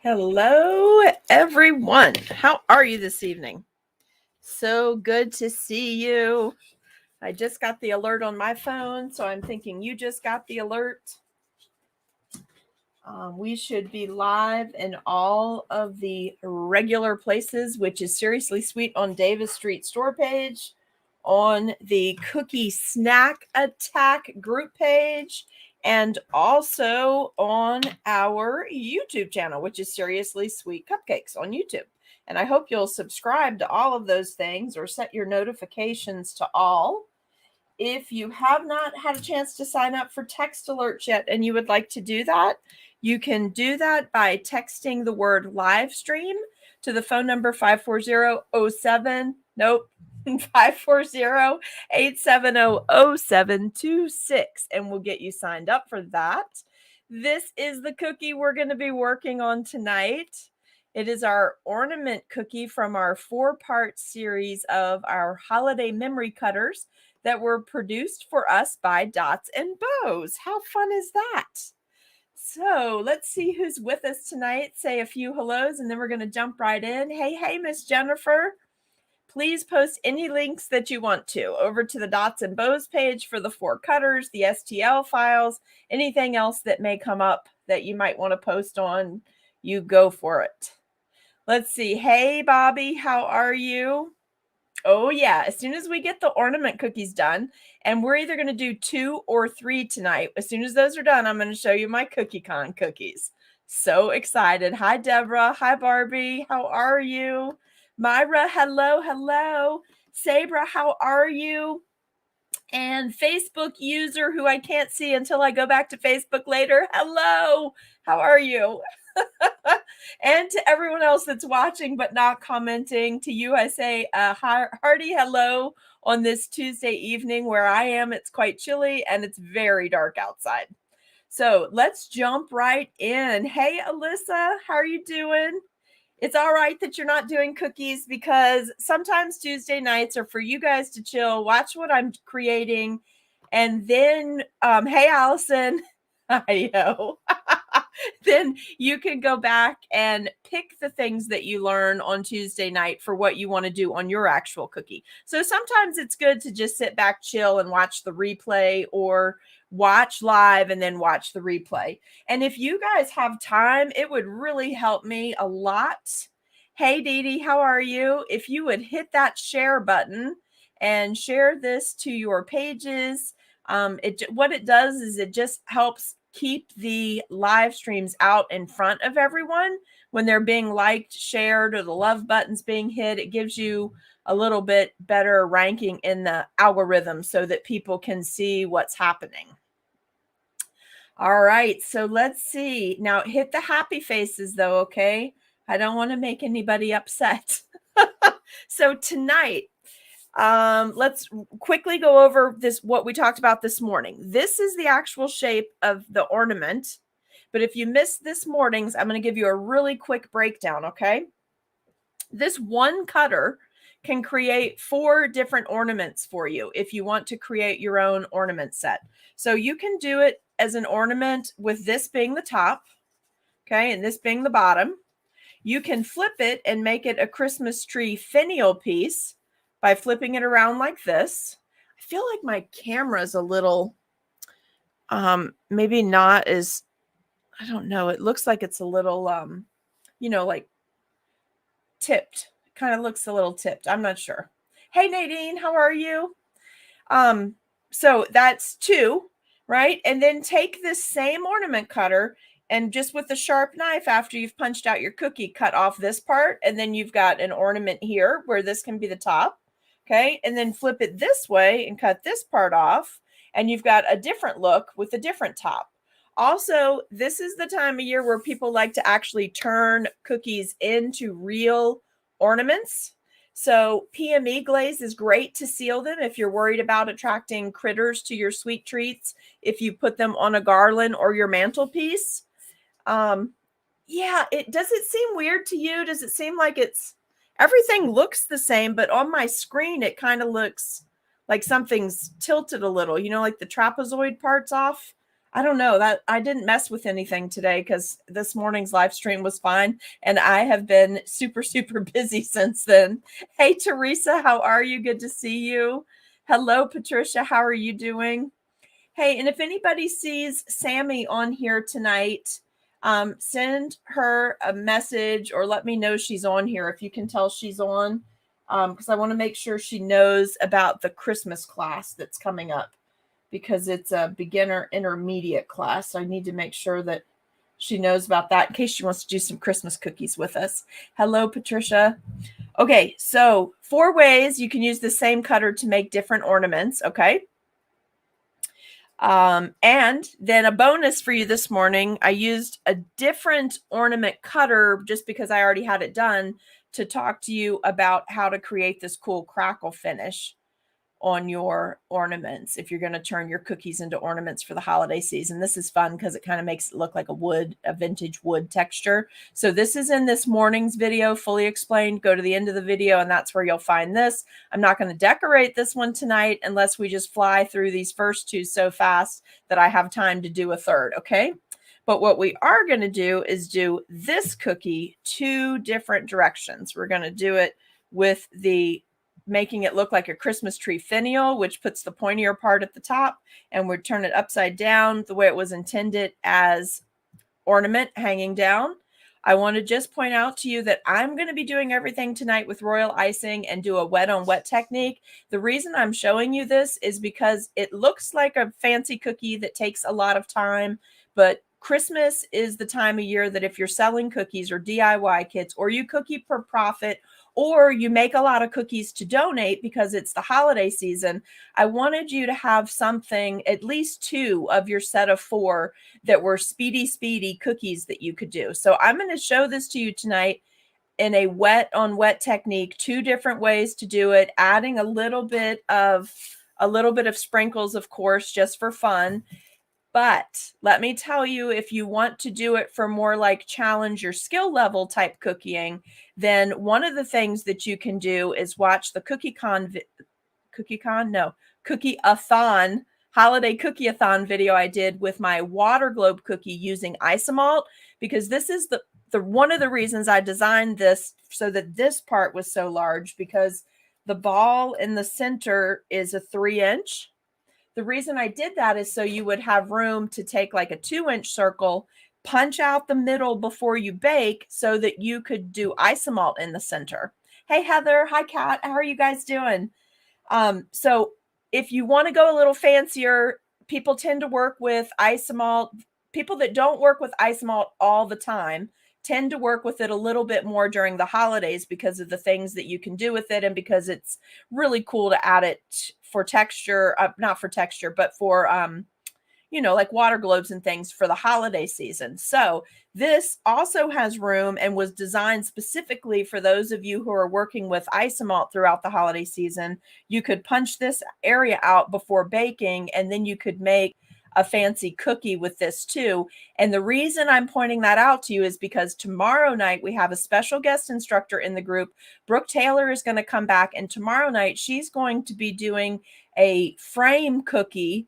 Hello, everyone. How are you this evening? So good to see you. I just got the alert on my phone, so I'm thinking you just got the alert. We should be live in all of the regular places, which is Seriously Sweet on Davis Street store page, on the Cookie Snack Attack group page, and also on our YouTube channel, which is Seriously Sweet Cupcakes on YouTube. And I hope you'll subscribe to all of those things or set your notifications to all. If you have not had a chance to sign up for text alerts yet and you would like to do that, you can do that by texting the word live stream to the phone number 540-07. Nope. 540-870-0726, and we'll get you signed up for that. This is the cookie we're going to be working on tonight. It is our ornament cookie from our 4-part series of our holiday memory cutters that were produced for us by Dots and Bows. How fun is that? So let's see who's with us tonight. Say a few hellos, and then we're going to jump right in. Hey, Miss Jennifer. Please post any links that you want to over to the Dots and Bows page for the 4 cutters, the STL files, anything else that may come up that you might want to post on. You go for it. Let's see. Hey, Bobby, how are you? Oh, yeah. As soon as we get the ornament cookies done, and we're either going to do 2 or 3 tonight. As soon as those are done, I'm going to show you my CookieCon cookies. So excited. Hi, Deborah. Hi, Barbie. How are you? Myra, hello. Sabra, how are you? And Facebook user who I can't see until I go back to Facebook later. Hello. How are you? And to everyone else that's watching but not commenting, to you I say hearty hello on this Tuesday evening. Where I am, it's quite chilly and it's very dark outside. So let's jump right in. Hey, Alyssa, how are you doing? It's all right that you're not doing cookies, because sometimes Tuesday nights are for you guys to chill, watch what I'm creating, and then, hey, Allison, hi-yo. Then you can go back and pick the things that you learn on Tuesday night for what you want to do on your actual cookie. So sometimes it's good to just sit back, chill, and watch the replay, or watch live and then watch the replay. And if you guys have time, it would really help me a lot. Hey, Dee Dee, how are you? If you would hit that share button and share this to your pages, what it does is it just helps keep the live streams out in front of everyone when they're being liked, shared, or the love buttons being hit. It gives you a little bit better ranking in the algorithm so that people can see what's happening. All right, so let's see. Now hit the happy faces though, okay? I don't want to make anybody upset. So tonight, let's quickly go over what we talked about this morning. This is the actual shape of the ornament, but if you missed this morning's, I'm going to give you a really quick breakdown, okay? This one cutter can create 4 different ornaments for you if you want to create your own ornament set. So you can do it as an ornament with this being the top, okay, and this being the bottom. You can flip it and make it a Christmas tree finial piece by flipping it around like this. I feel like my camera is a little, maybe not as, I don't know. It looks like it's a little, like tipped. It kind of looks a little tipped. I'm not sure. Hey, Nadine, how are you? So that's 2, right? And then take this same ornament cutter and just with the sharp knife, after you've punched out your cookie, cut off this part. And then you've got an ornament here where this can be the top. Okay. And then flip it this way and cut this part off. And you've got a different look with a different top. Also, this is the time of year where people like to actually turn cookies into real ornaments. So PME glaze is great to seal them if you're worried about attracting critters to your sweet treats, if you put them on a garland or your mantelpiece. Yeah, does it seem weird to you? Does it seem like everything looks the same, but on my screen, it kind of looks like something's tilted a little, like the trapezoid part's off. I don't know that I didn't mess with anything today because this morning's live stream was fine. And I have been super, super busy since then. Hey, Teresa, how are you? Good to see you. Hello, Patricia. How are you doing? Hey, and if anybody sees Sammy on here tonight, send her a message or let me know she's on here if you can tell she's on, because I want to make sure she knows about the Christmas class that's coming up, because it's a beginner intermediate class. So I need to make sure that she knows about that in case she wants to do some Christmas cookies with us. Hello, Patricia. Okay, so 4 ways you can use the same cutter to make different ornaments, okay? And then a bonus for you this morning, I used a different ornament cutter just because I already had it done to talk to you about how to create this cool crackle finish on your ornaments if you're going to turn your cookies into ornaments for the holiday season. This is fun because it kind of makes it look like a vintage wood texture. So this is in this morning's video, fully explained. Go to the end of the video and that's where you'll find this. I'm not going to decorate this one tonight unless we just fly through these first 2 so fast that I have time to do a third, okay? But what we are going to do is do this cookie 2 different directions. We're going to do it with the making it look like a Christmas tree finial, which puts the pointier part at the top, and we turn it upside down the way it was intended as ornament hanging down. I want to just point out to you that I'm going to be doing everything tonight with royal icing and do a wet on wet technique. The reason I'm showing you this is because it looks like a fancy cookie that takes a lot of time, but Christmas is the time of year that if you're selling cookies or DIY kits, or you cookie for profit, or you make a lot of cookies to donate because it's the holiday season, I wanted you to have something, at least 2 of your set of 4 that were speedy cookies that you could do. So I'm going to show this to you tonight in a wet on wet technique, 2 different ways to do it, adding a little bit of sprinkles, of course, just for fun. But let me tell you, if you want to do it for more like challenge your skill level type cooking, then one of the things that you can do is watch the Cookie-a-thon holiday cookie-a-thon video I did with my water globe cookie using isomalt, because this is the one of the reasons I designed this so that this part was so large, because the ball in the center is a 3-inch. The reason I did that is so you would have room to take like a 2-inch circle, punch out the middle before you bake so that you could do isomalt in the center. Hey, Heather. Hi, Kat. How are you guys doing? So if you want to go a little fancier, people tend to work with isomalt. People that don't work with isomalt all the time tend to work with it a little bit more during the holidays because of the things that you can do with it, and because it's really cool to add it for texture, not for texture, but for like water globes and things for the holiday season. So this also has room and was designed specifically for those of you who are working with isomalt throughout the holiday season. You could punch this area out before baking, and then you could make a fancy cookie with this too. And the reason I'm pointing that out to you is because tomorrow night we have a special guest instructor in the group. Brooke Taylor is going to come back, and tomorrow night she's going to be doing a frame cookie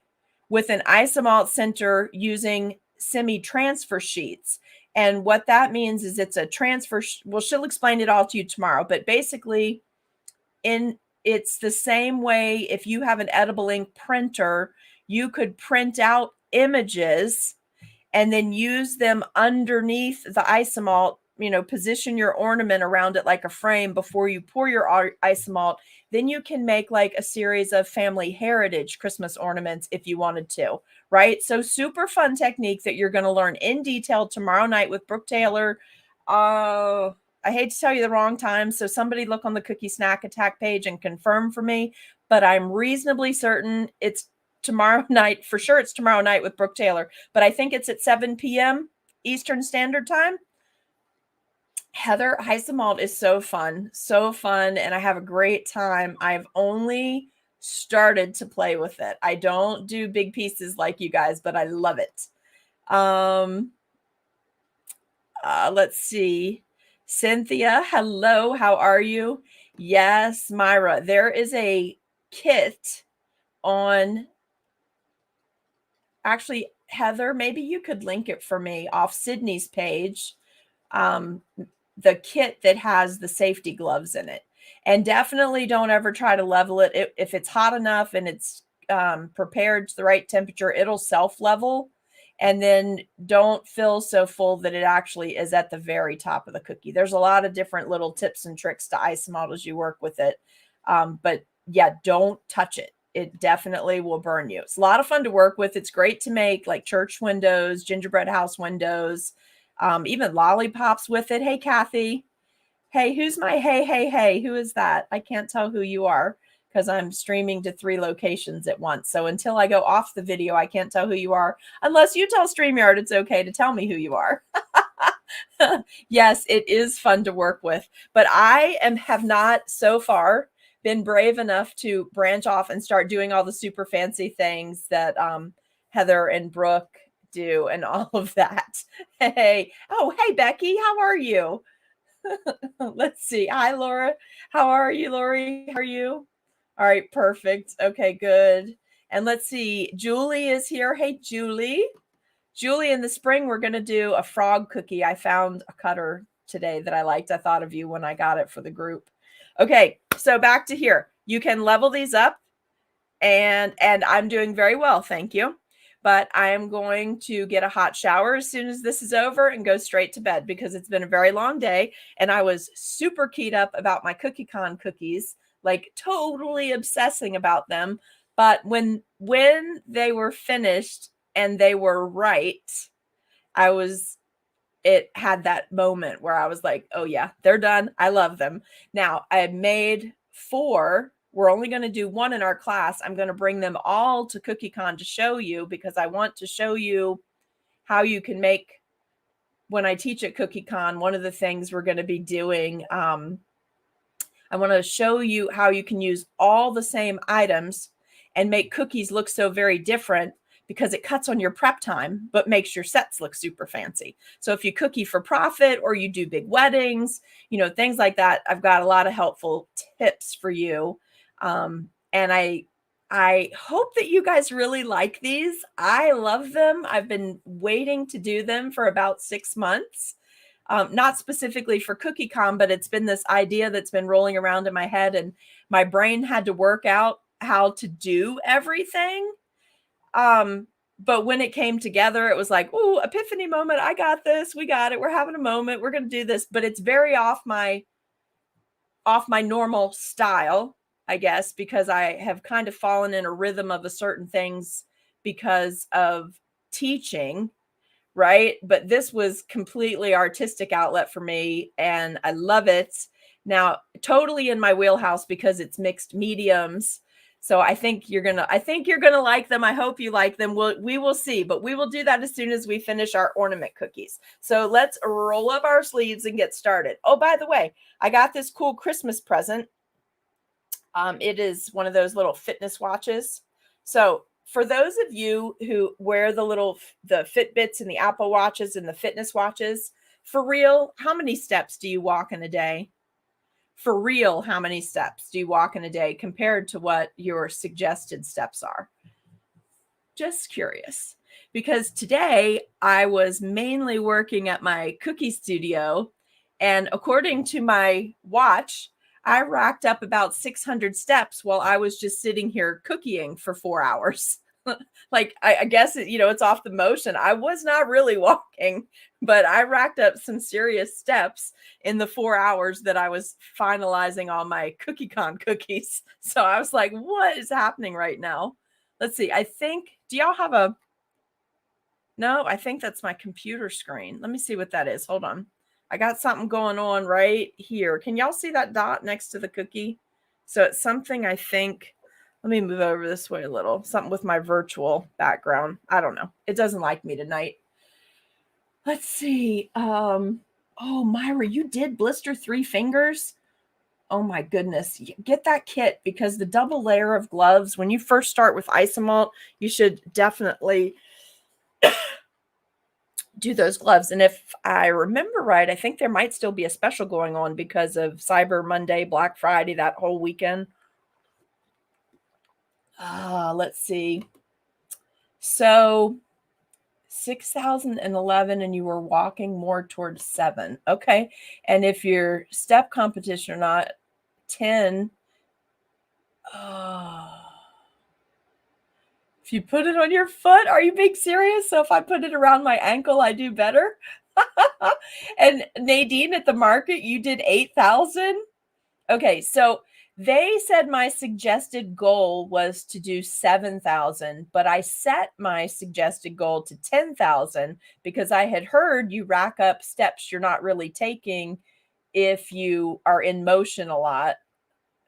with an isomalt center using semi-transfer sheets. And what that means is it's a transfer, well, she'll explain it all to you tomorrow, but basically it's the same way if you have an edible ink printer, you could print out images and then use them underneath the isomalt, position your ornament around it like a frame before you pour your isomalt. Then you can make like a series of family heritage Christmas ornaments if you wanted to, right? So super fun technique that you're going to learn in detail tomorrow night with Brooke Taylor. I hate to tell you the wrong time, so somebody look on the Cookie Snack Attack page and confirm for me, but I'm reasonably certain it's tomorrow night. For sure it's tomorrow night with Brooke Taylor, but I think it's at 7 p.m. Eastern Standard Time. Heather, isomalt is so fun, and I have a great time. I've only started to play with it. I don't do big pieces like you guys, but I love it. Let's see. Cynthia, hello, how are you? Yes, Myra, there is a kit on, actually, Heather, maybe you could link it for me off Sydney's page, the kit that has the safety gloves in it. And definitely don't ever try to level it. If it's hot enough and it's prepared to the right temperature, it'll self-level. And then don't fill so full that it actually is at the very top of the cookie. There's a lot of different little tips and tricks to ice them out as you work with it. But yeah, don't touch it. It definitely will burn you. It's a lot of fun to work with. It's great to make like church windows, gingerbread house windows, even lollipops with it. Hey, Kathy. Hey, who's my hey? Who is that? I can't tell who you are because I'm streaming to 3 locations at once. So until I go off the video, I can't tell who you are. Unless you tell StreamYard it's okay to tell me who you are. Yes, it is fun to work with. But I have not so far been brave enough to branch off and start doing all the super fancy things that Heather and Brooke do and all of that. Hey, oh, hey, Becky, how are you? Let's see. Hi, Laura. How are you, Lori? How are you? All right, perfect. Okay, good. And let's see. Julie is here. Hey, Julie. Julie, in the spring, we're going to do a frog cookie. I found a cutter today that I liked. I thought of you when I got it for the group. Okay, so back to here. You can level these up, and I'm doing very well, thank you. But I am going to get a hot shower as soon as this is over and go straight to bed because it's been a very long day. And I was super keyed up about my CookieCon cookies, like totally obsessing about them. But when they were finished and they were right, it had that moment where I was like, oh yeah, they're done. I love them. Now I had made 4. We're only going to do 1 in our class. I'm going to bring them all to CookieCon to show you because I want to show you how you can make, when I teach at CookieCon, one of the things we're going to be doing, I want to show you how you can use all the same items and make cookies look so very different because it cuts on your prep time, but makes your sets look super fancy. So if you cookie for profit or you do big weddings, things like that, I've got a lot of helpful tips for you. And I hope that you guys really like these. I love them. I've been waiting to do them for about 6 months. Not specifically for CookieCon, but it's been this idea that's been rolling around in my head, and my brain had to work out how to do everything. But when it came together, it was like, oh, epiphany moment. I got this. We got it. We're having a moment. We're going to do this. But it's very off my normal style, I guess, because I have kind of fallen in a rhythm of a certain things because of teaching, right? But this was completely artistic outlet for me, and I love it. Now, totally in my wheelhouse because it's mixed mediums. So I think you're gonna like them. I hope you like them. We will see, but we will do that as soon as we finish our ornament cookies. So let's roll up our sleeves and get started. Oh, by the way, I got this cool Christmas present. It is one of those little fitness watches. So for those of you who wear the Fitbits and the Apple Watches and the fitness watches, for real, how many steps do you walk in a day? For real, how many steps do you walk in a day compared to what your suggested steps are? Just curious, because today I was mainly working at my cookie studio, and according to my watch, I racked up about 600 steps while I was just sitting here cookieing for 4 hours. Like, I guess, it's off the motion. I was not really walking, but I racked up some serious steps in the 4 hours that I was finalizing all my CookieCon cookies. So I was like, what is happening right now? Let's see. Do y'all have no, I think that's my computer screen. Let me see what that is. Hold on. I got something going on right here. Can y'all see that dot next to the cookie? So it's something, I think. Let me move over this way a little. Something with my virtual background. I don't know. It doesn't like me tonight. Let's see. Oh, Myra, you did blister 3 fingers? Oh my goodness. Get that kit, because the double layer of gloves, when you first start with Isomalt, you should definitely do those gloves. And if I remember right, I think there might still be a special going on because of Cyber Monday, Black Friday, that whole weekend. Let's see. So 6,011 and you were walking more towards 7. Okay. And if you're step competition or not, 10. Oh. If you put it on your foot, are you being serious? So if I put it around my ankle, I do better? And Nadine at the market, you did 8,000? Okay, so they said my suggested goal was to do 7,000, but I set my suggested goal to 10,000 because I had heard you rack up steps you're not really taking if you are in motion a lot.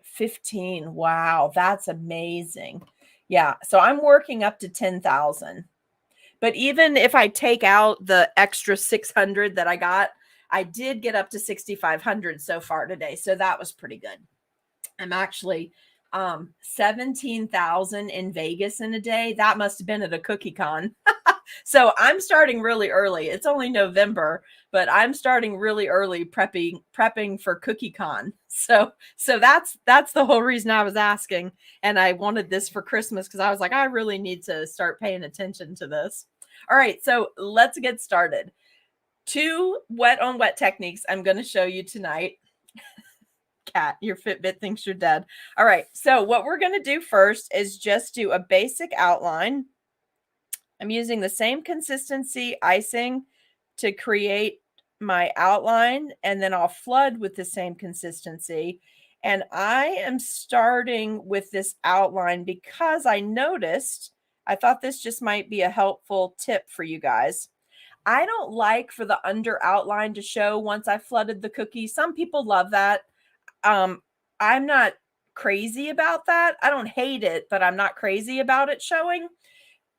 15. Wow, that's amazing. Yeah, so I'm working up to 10,000. But even if I take out the extra 600 that I got, I did get up to 6,500 so far today. So that was pretty good. I'm actually 17,000 in Vegas in a day. That must have been at a cookie con. So I'm starting really early. It's only November, but I'm starting really early prepping for cookie con. So that's the whole reason I was asking. And I wanted this for Christmas because I was like, I really need to start paying attention to this. All right, so let's get started. 2 wet on wet techniques I'm going to show you tonight. Cat, your Fitbit thinks you're dead. All right, so what we're going to do first is just do a basic outline. I'm using the same consistency icing to create my outline, and then I'll flood with the same consistency. And I am starting with this outline because I noticed, I thought this just might be a helpful tip for you guys. I don't like for the under outline to show once I flooded the cookie. Some people love that. I'm not crazy about that. I don't hate it, but I'm not crazy about it showing.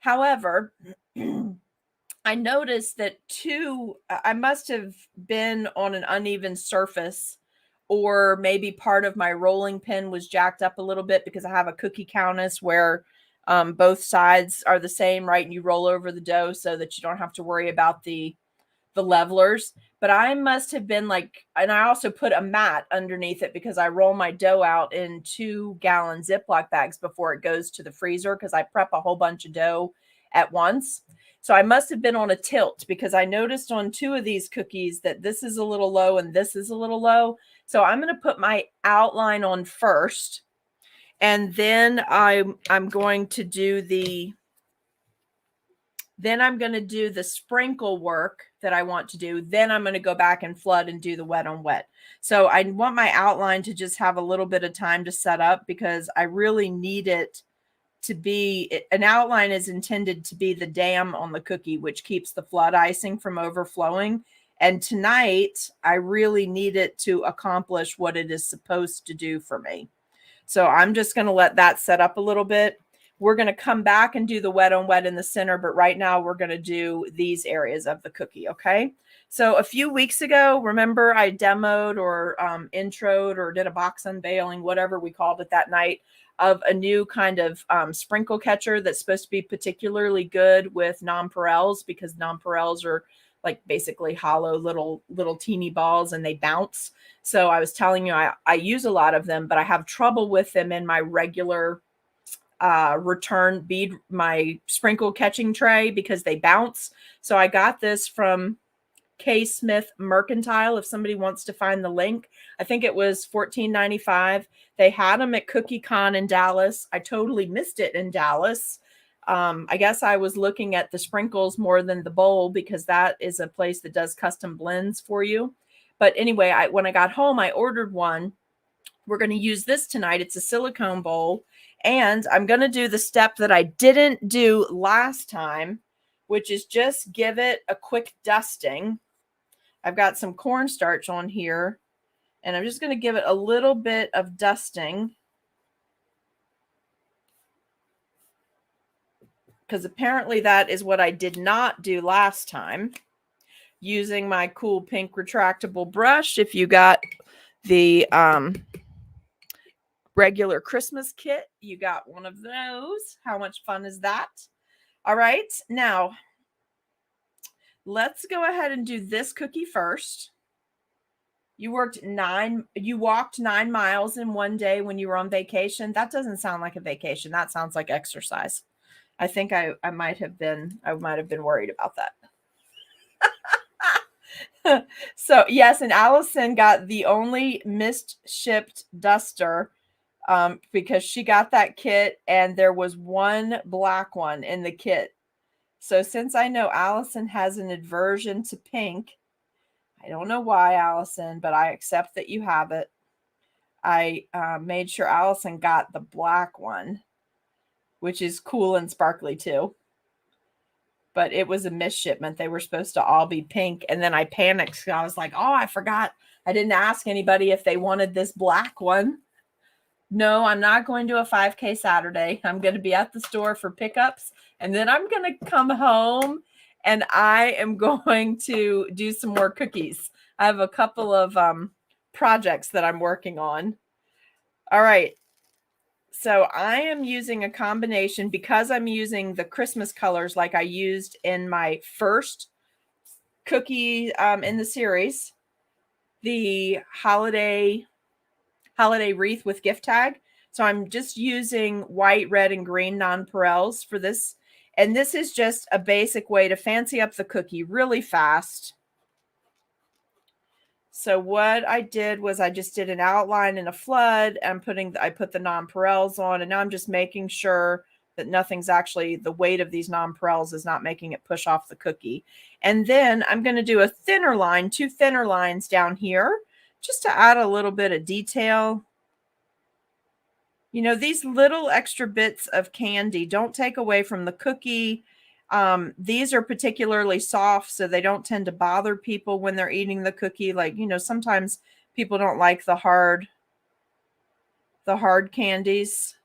However, I noticed that I must have been on an uneven surface, or maybe part of my rolling pin was jacked up a little bit because I have a cookie countess where both sides are the same, right? And you roll over the dough so that you don't have to worry about the levelers. But I must have been like, and I also put a mat underneath it because I roll my dough out in 2-gallon Ziploc bags before it goes to the freezer because I prep a whole bunch of dough at once. So I must have been on a tilt because I noticed on 2 of these cookies that this is a little low and this is a little low. So I'm going to put my outline on first, and then I'm going to do the sprinkle work that I want to do. Then I'm going to go back and flood and do the wet on wet. So I want my outline to just have a little bit of time to set up because I really need it to be, an outline is intended to be the dam on the cookie, which keeps the flood icing from overflowing. And tonight, I really need it to accomplish what it is supposed to do for me. So I'm just going to let that set up a little bit. We're going to come back and do the wet on wet in the center, but right now we're going to do these areas of the cookie, okay? So a few weeks ago, remember I demoed or introed or did a box unveiling, whatever we called it that night, of a new kind of sprinkle catcher that's supposed to be particularly good with nonpareils because nonpareils are like basically hollow little teeny balls and they bounce. So I was telling you, I use a lot of them, but I have trouble with them in my regular return bead, my sprinkle catching tray because they bounce. So I got this from K. Smith Mercantile. If somebody wants to find the link, I think it was $14.95. They had them at Cookie Con in Dallas. I totally missed it in Dallas. I guess I was looking at the sprinkles more than the bowl because that is a place that does custom blends for you. But anyway, when I got home, I ordered one. We're going to use this tonight. It's a silicone bowl. And I'm going to do the step that I didn't do last time, which is just give it a quick dusting. I've got some cornstarch on here, and I'm just going to give it a little bit of dusting because apparently that is what I did not do last time. Using my cool pink retractable brush. If you got the regular Christmas kit, you got one of those. How much fun is that? All right, now let's go ahead and do this cookie first. You walked 9 miles in one day when you were on vacation. That doesn't sound like a vacation. That sounds like exercise. I think I might have been worried about that. So yes, and Allison got the only missed shipped duster because she got that kit and there was one black one in the kit. So since I know Allison has an aversion to pink, I don't know why, Allison, but I accept that you have it. I made sure Allison got the black one, which is cool and sparkly too. But it was a misshipment. They were supposed to all be pink. And then I panicked. I was like, oh, I forgot. I didn't ask anybody if they wanted this black one. No, I'm not going to a 5K Saturday. I'm going to be at the store for pickups. And then I'm going to come home and I am going to do some more cookies. I have a couple of projects that I'm working on. All right. So I am using a combination because I'm using the Christmas colors like I used in my first cookie in the series, the holiday wreath with gift tag. So I'm just using white, red, and green nonpareils for this. And this is just a basic way to fancy up the cookie really fast. So what I did was I just did an outline and a flood and I put the nonpareils on, and now I'm just making sure that nothing's actually, the weight of these nonpareils is not making it push off the cookie. And then I'm going to do a thinner line, 2 thinner lines down here, just to add a little bit of detail. You know, these little extra bits of candy don't take away from the cookie. These are particularly soft, so they don't tend to bother people when they're eating the cookie. Like, you know, sometimes people don't like the hard candies.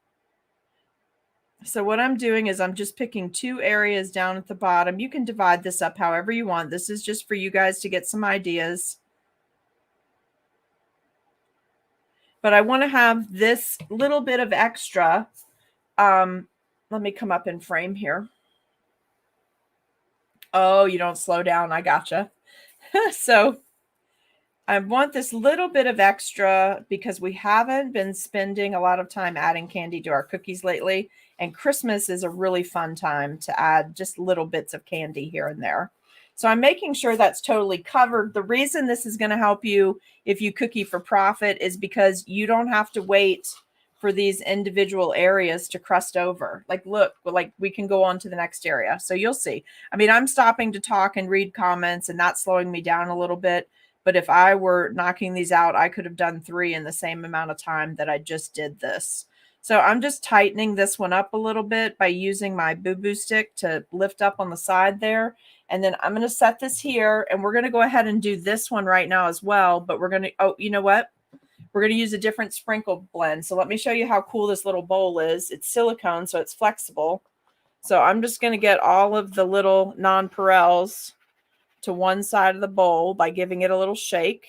So what I'm doing is I'm just picking 2 areas down at the bottom. You can divide this up however you want. This is just for you guys to get some ideas. But I want to have this little bit of extra. Let me come up in frame here. Oh, you don't slow down. I gotcha. So I want this little bit of extra because we haven't been spending a lot of time adding candy to our cookies lately. And Christmas is a really fun time to add just little bits of candy here and there. So I'm making sure that's totally covered. The reason this is going to help you if you cookie for profit is because you don't have to wait for these individual areas to crust over. Like, look, like we can go on to the next area. So you'll see. I mean, I'm stopping to talk and read comments and that's slowing me down a little bit. But if I were knocking these out, I could have done 3 in the same amount of time that I just did this. So I'm just tightening this one up a little bit by using my boo-boo stick to lift up on the side there. And then I'm going to set this here and we're going to go ahead and do this one right now as well. But we're going to, oh, you know what? We're going to use a different sprinkle blend. So let me show you how cool this little bowl is. It's silicone, so it's flexible. So I'm just going to get all of the little nonpareils to one side of the bowl by giving it a little shake.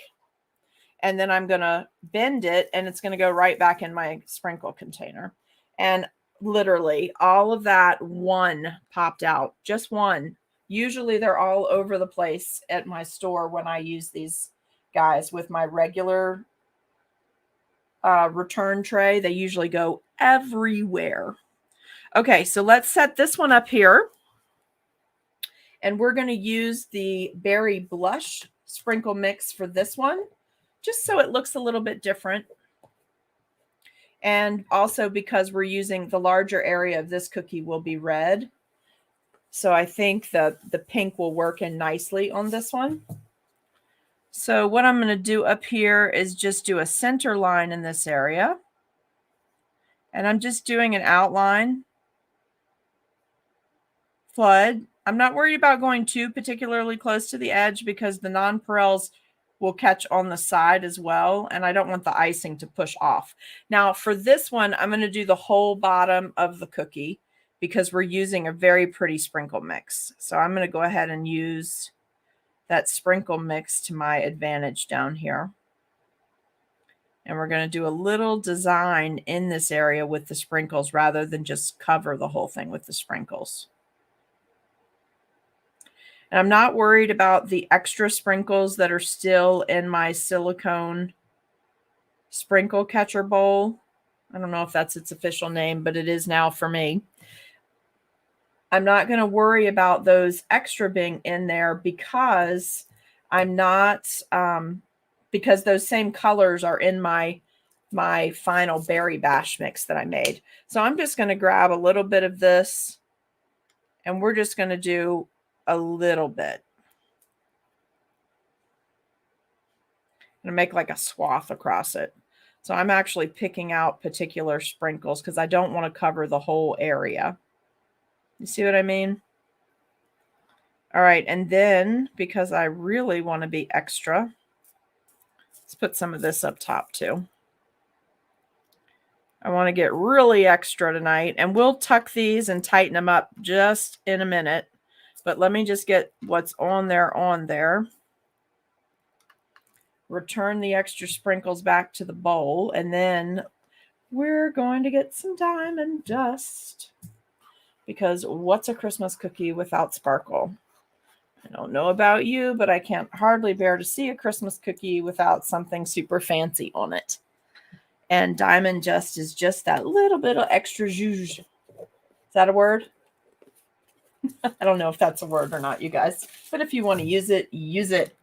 And then I'm going to bend it and it's going to go right back in my sprinkle container. And literally all of that one popped out, just one. Usually they're all over the place at my store when I use these guys with my regular return tray. They usually go everywhere. Okay, so let's set this one up here. And we're going to use the berry blush sprinkle mix for this one, just so it looks a little bit different. And also because we're using the larger area of this cookie will be red. So I think the pink will work in nicely on this one. So what I'm going to do up here is just do a center line in this area. And I'm just doing an outline. Flood. I'm not worried about going too particularly close to the edge because the nonpareils will catch on the side as well. And I don't want the icing to push off. Now for this one, I'm going to do the whole bottom of the cookie because we're using a very pretty sprinkle mix. So I'm going to go ahead and use that sprinkle mix to my advantage down here. And we're going to do a little design in this area with the sprinkles rather than just cover the whole thing with the sprinkles. And I'm not worried about the extra sprinkles that are still in my silicone sprinkle catcher bowl. I don't know if that's its official name, but it is now for me. I'm not going to worry about those extra being in there because I'm not, because those same colors are in my final berry bash mix that I made. So I'm just going to grab a little bit of this and we're just going to do a little bit. I'm going to make like a swath across it. So I'm actually picking out particular sprinkles because I don't want to cover the whole area. You see what I mean? All right, and then because I really want to be extra, let's put some of this up top too. I want to get really extra tonight, and we'll tuck these and tighten them up just in a minute. But let me just get what's on there. Return the extra sprinkles back to the bowl, and then we're going to get some diamond dust. Because what's a Christmas cookie without sparkle? I don't know about you, but I can't hardly bear to see a Christmas cookie without something super fancy on it. And diamond dust is just that little bit of extra zhuzh. Is that a word? I don't know if that's a word or not, you guys. But if you want to use it, use it.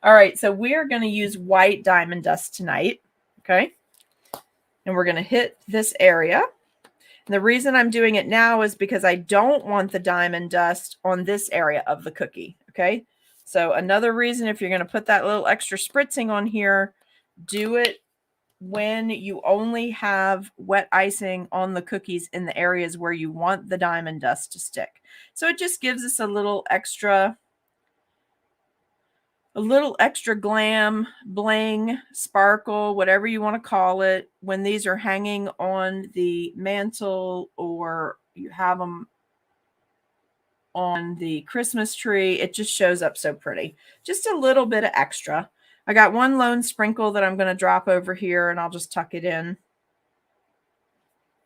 All right, so we're going to use white diamond dust tonight. Okay. And we're going to hit this area. And the reason I'm doing it now is because I don't want the diamond dust on this area of the cookie. Okay. So another reason, if you're going to put that little extra spritzing on here, do it when you only have wet icing on the cookies in the areas where you want the diamond dust to stick. So it just gives us a little extra glam, bling, sparkle, whatever you want to call it, when these are hanging on the mantle or you have them on the Christmas tree. It just shows up so pretty. Just a little bit of extra. I got one lone sprinkle that I'm going to drop over here and I'll just tuck it in.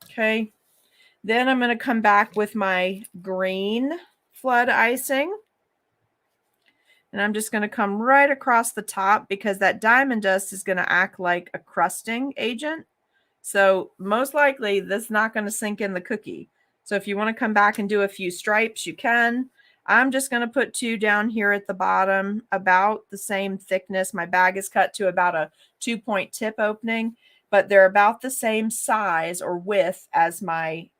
Okay. Then I'm going to come back with my green flood icing. And I'm just going to come right across the top because that diamond dust is going to act like a crusting agent. So most likely this is not going to sink in the cookie. So if you want to come back and do a few stripes, you can. I'm just going to put 2 down here at the bottom, about the same thickness. My bag is cut to about a 2-point tip opening, but they're about the same size or width as my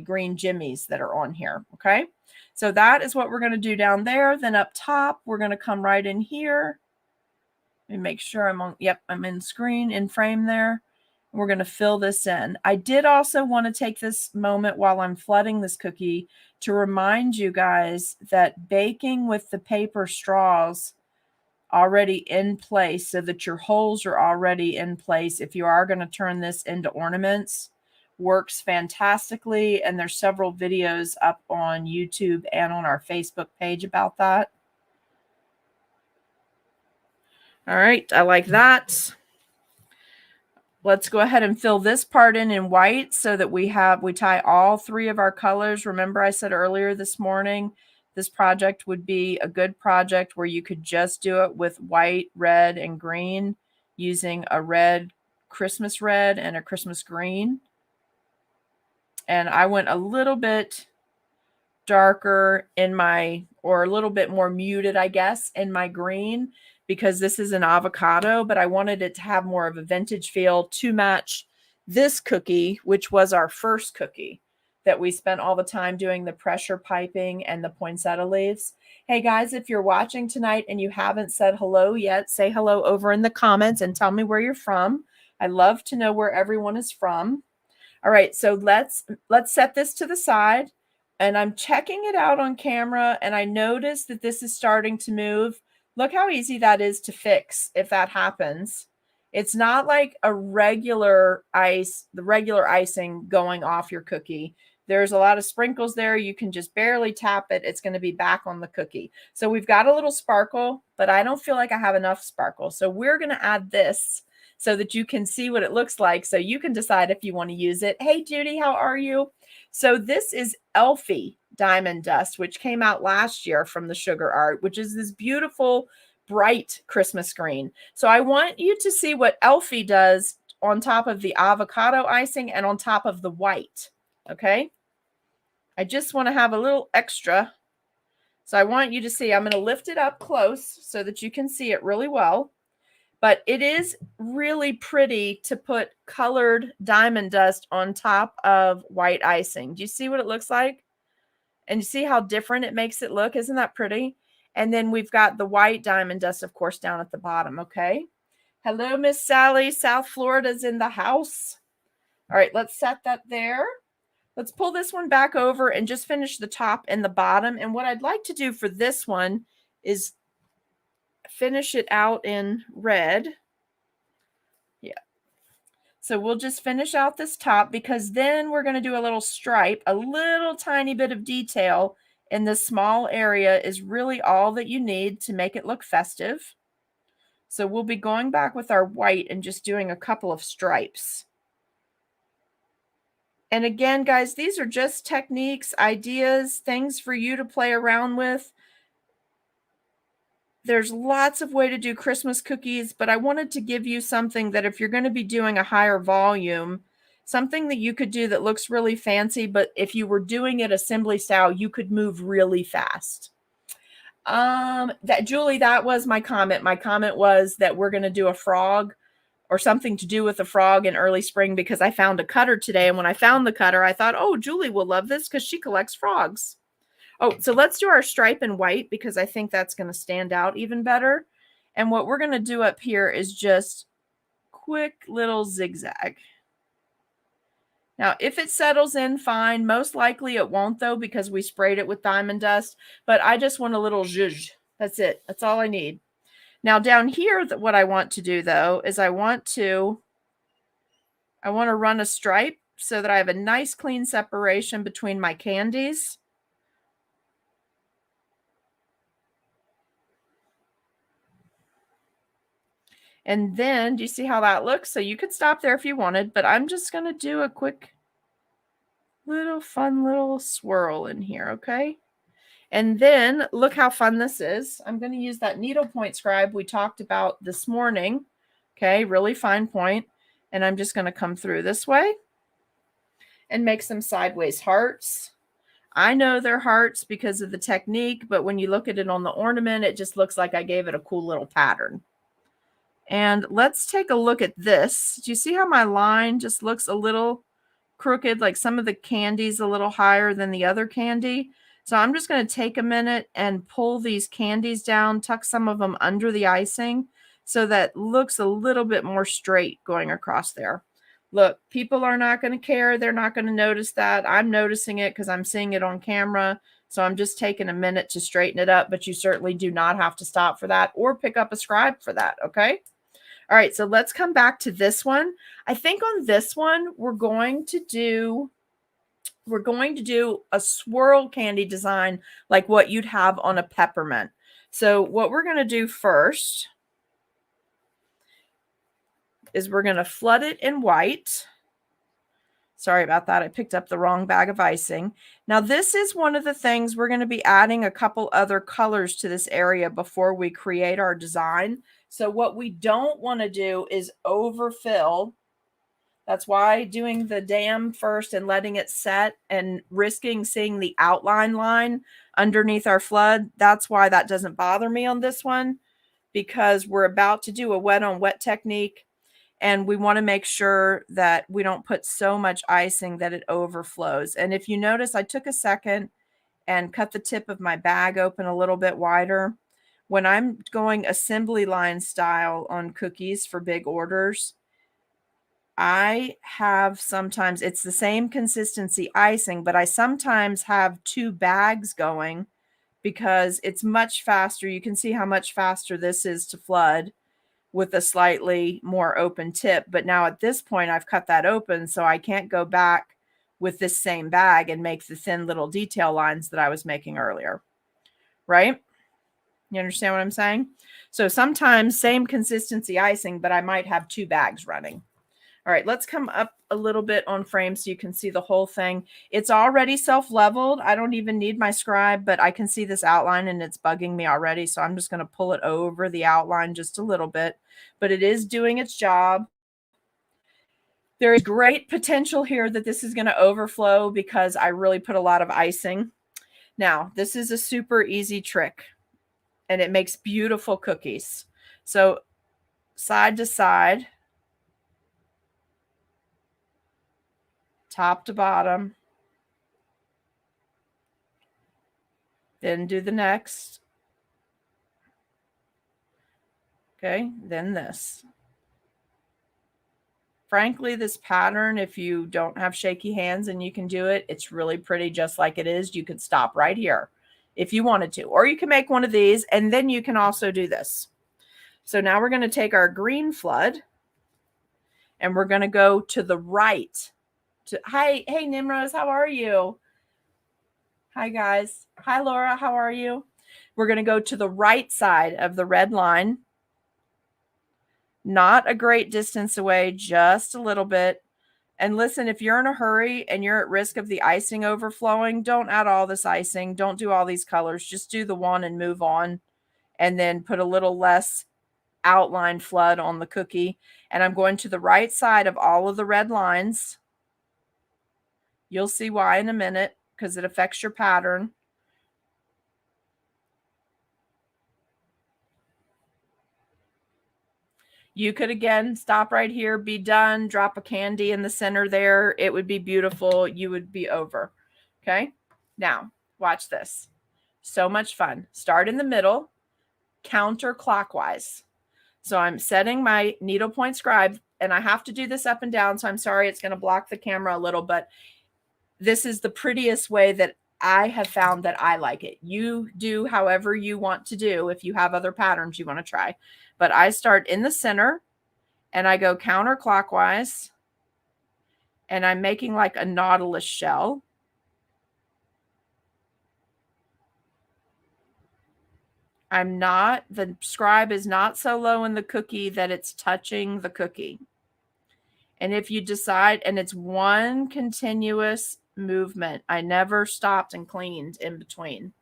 green jimmies that are on here. Okay. So that is what we're going to do down there. Then up top, we're going to come right in here. Let me make sure I'm on. Yep, I'm in screen, in frame there. We're going to fill this in. I did also want to take this moment while I'm flooding this cookie to remind you guys that baking with the paper straws already in place so that your holes are already in place if you are going to turn this into ornaments works fantastically. And there's several videos up on YouTube and on our Facebook page about that. All right, I like that. Let's go ahead and fill this part in white so that we tie all 3 of our colors. Remember I said earlier this morning, this project would be a good project where you could just do it with white, red, and green using a red, Christmas red and a Christmas green. And I went a little bit darker in or a little bit more muted, I guess, in my green because this is an avocado, but I wanted it to have more of a vintage feel to match this cookie, which was our first cookie that we spent all the time doing the pressure piping and the poinsettia leaves. Hey guys, if you're watching tonight and you haven't said hello yet, say hello over in the comments and tell me where you're from. I love to know where everyone is from. All right, so let's set this to the side, and I'm checking it out on camera, and I notice that this is starting to move. Look how easy that is to fix if that happens. It's not like the regular icing going off your cookie. There's a lot of sprinkles there. You can just barely tap it. It's going to be back on the cookie. So we've got a little sparkle, but I don't feel like I have enough sparkle. So we're going to add this so that you can see what it looks like, so you can decide if you want to use it. Hey, Judy, how are you? So this is Elfie Diamond Dust, which came out last year from the Sugar Art, which is this beautiful, bright Christmas green. So I want you to see what Elfie does on top of the avocado icing and on top of the white, okay? I just want to have a little extra. So I want you to see, I'm going to lift it up close so that you can see it really well. But it is really pretty to put colored diamond dust on top of white icing. Do you see what it looks like? And you see how different it makes it look? Isn't that pretty? And then we've got the white diamond dust, of course, down at the bottom, okay? Hello, Miss Sally. South Florida's in the house. All right, let's set that there. Let's pull this one back over and just finish the top and the bottom. And what I'd like to do for this one is finish it out in red. Yeah. So we'll just finish out this top because then we're going to do a little stripe, a little tiny bit of detail in this small area is really all that you need to make it look festive. So we'll be going back with our white and just doing a couple of stripes. And again, guys, these are just techniques, ideas, things for you to play around with. There's lots of way to do Christmas cookies, but I wanted to give you something that if you're going to be doing a higher volume, something that you could do that looks really fancy, but if you were doing it assembly style, you could move really fast. Julie, that was my comment. My comment was that we're going to do a frog or something to do with a frog in early spring because I found a cutter today. And when I found the cutter, I thought, oh, Julie will love this because she collects frogs. Oh, so let's do our stripe in white because I think that's going to stand out even better. And what we're going to do up here is just quick little zigzag. Now, if it settles in fine, most likely it won't though because we sprayed it with diamond dust, but I just want a little zhuzh. That's it. That's all I need. Now down here, what I want to do though is I want to run a stripe so that I have a nice clean separation between my candies. And then, do you see how that looks? So you could stop there if you wanted, but I'm just going to do a quick little fun little swirl in here, okay? And then look how fun this is. I'm going to use that needlepoint scribe we talked about this morning. Okay, really fine point. And I'm just going to come through this way and make some sideways hearts. I know they're hearts because of the technique, but when you look at it on the ornament, it just looks like I gave it a cool little pattern. And let's take a look at this. Do you see how my line just looks a little crooked, like some of the candy's a little higher than the other candy? So I'm just going to take a minute and pull these candies down, tuck some of them under the icing so that looks a little bit more straight going across there. Look, people are not going to care. They're not going to notice that. I'm noticing it because I'm seeing it on camera. So I'm just taking a minute to straighten it up, but you certainly do not have to stop for that or pick up a scribe for that, okay? All right, so let's come back to this one. I think on this one, we're going to do a swirl candy design like what you'd have on a peppermint. So what we're going to do first is we're going to flood it in white. Sorry about that. I picked up the wrong bag of icing. Now this is one of the things we're going to be adding a couple other colors to this area before we create our design. So what we don't want to do is overfill. That's why doing the dam first and letting it set and risking seeing the outline line underneath our flood. That's why that doesn't bother me on this one, because we're about to do a wet on wet technique. And we want to make sure that we don't put so much icing that it overflows. And if you notice, I took a second and cut the tip of my bag open a little bit wider. When I'm going assembly line style on cookies for big orders, I have sometimes, it's the same consistency icing, but I sometimes have two bags going because it's much faster. You can see how much faster this is to flood with a slightly more open tip. But now at this point, I've cut that open, so I can't go back with this same bag and make the thin little detail lines that I was making earlier, right? You understand what I'm saying? So sometimes same consistency icing, but I might have two bags running. All right, let's come up a little bit on frame so you can see the whole thing. It's already self-leveled. I don't even need my scribe, but I can see this outline and it's bugging me already. So I'm just going to pull it over the outline just a little bit, but it is doing its job. There is great potential here that this is going to overflow because I really put a lot of icing. Now, this is a super easy trick, and it makes beautiful cookies. So side to side, top to bottom, then do the next. Okay, then this. Frankly, this pattern, if you don't have shaky hands and you can do it, it's really pretty just like it is. You could stop right here if you wanted to, or you can make one of these, and then you can also do this. So now we're going to take our green flood, and we're going to go to the right. Hey, Nimrose, how are you? Hi, guys. Hi, Laura, how are you? We're going to go to the right side of the red line. Not a great distance away, just a little bit. And listen, if you're in a hurry and you're at risk of the icing overflowing, don't add all this icing. Don't do all these colors. Just do the one and move on. And then put a little less outline flood on the cookie. And I'm going to the right side of all of the red lines. You'll see why in a minute because it affects your pattern. You could, again, stop right here, be done, drop a candy in the center there. It would be beautiful. You would be over. Okay? Now, watch this. So much fun. Start in the middle, counterclockwise. So I'm setting my needlepoint scribe, and I have to do this up and down, so I'm sorry it's going to block the camera a little, but this is the prettiest way that I have found that I like it. You do however you want to do if you have other patterns you want to try. But I start in the center, and I go counterclockwise, and I'm making like a nautilus shell. The scribe is not so low in the cookie that it's touching the cookie. And if you decide, and it's one continuous movement, I never stopped and cleaned in between.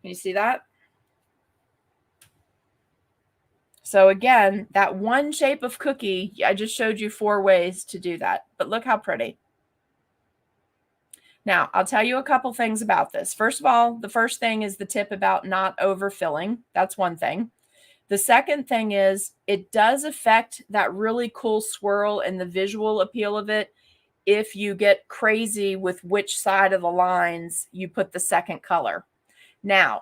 Can you see that? So again, that one shape of cookie, I just showed you 4 ways to do that, but look how pretty. Now, I'll tell you a couple things about this. First of all, the first thing is the tip about not overfilling. That's one thing. The second thing is it does affect that really cool swirl and the visual appeal of it if you get crazy with which side of the lines you put the second color. Now,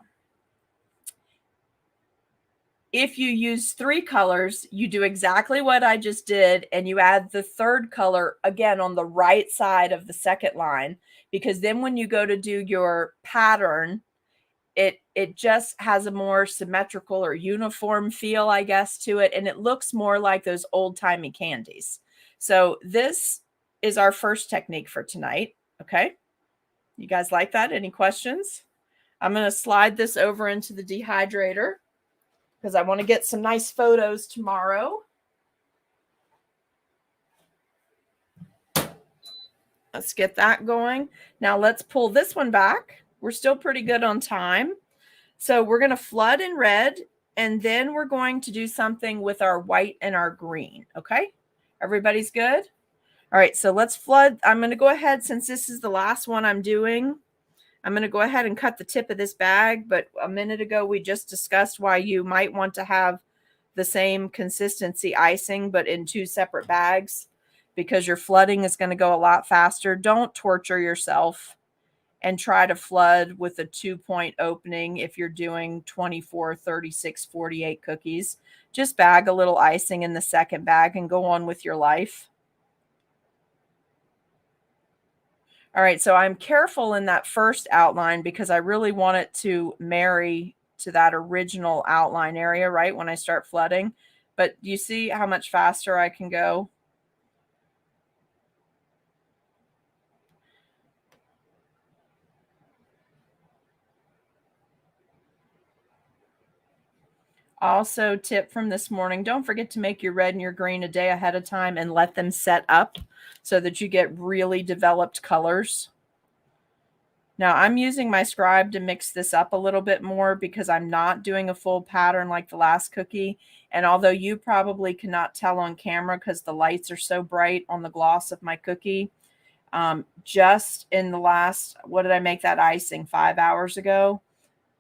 if you use 3 colors, you do exactly what I just did, and you add the third color again on the right side of the second line, because then when you go to do your pattern, it just has a more symmetrical or uniform feel, I guess, to it, and it looks more like those old-timey candies. So this is our first technique for tonight, okay? You guys like that? Any questions? I'm going to slide this over into the dehydrator because I want to get some nice photos tomorrow. Let's get that going. Now let's pull this one back. We're still pretty good on time. So we're going to flood in red, and then we're going to do something with our white and our green, okay? Everybody's good? All right, so let's flood. I'm going to go ahead, since this is the last one I'm doing, I'm going to go ahead and cut the tip of this bag, but a minute ago we just discussed why you might want to have the same consistency icing, but in 2 separate bags, because your flooding is going to go a lot faster. Don't torture yourself and try to flood with a 2-point opening if you're doing 24, 36, 48 cookies. Just bag a little icing in the second bag and go on with your life. All right, so I'm careful in that first outline because I really want it to marry to that original outline area, right, when I start flooding. But you see how much faster I can go? Also, tip from this morning, don't forget to make your red and your green a day ahead of time and let them set up so that you get really developed colors. Now I'm using my scribe to mix this up a little bit more because I'm not doing a full pattern like the last cookie. And although you probably cannot tell on camera because the lights are so bright on the gloss of my cookie, just in the last, what did I make that icing 5 hours ago?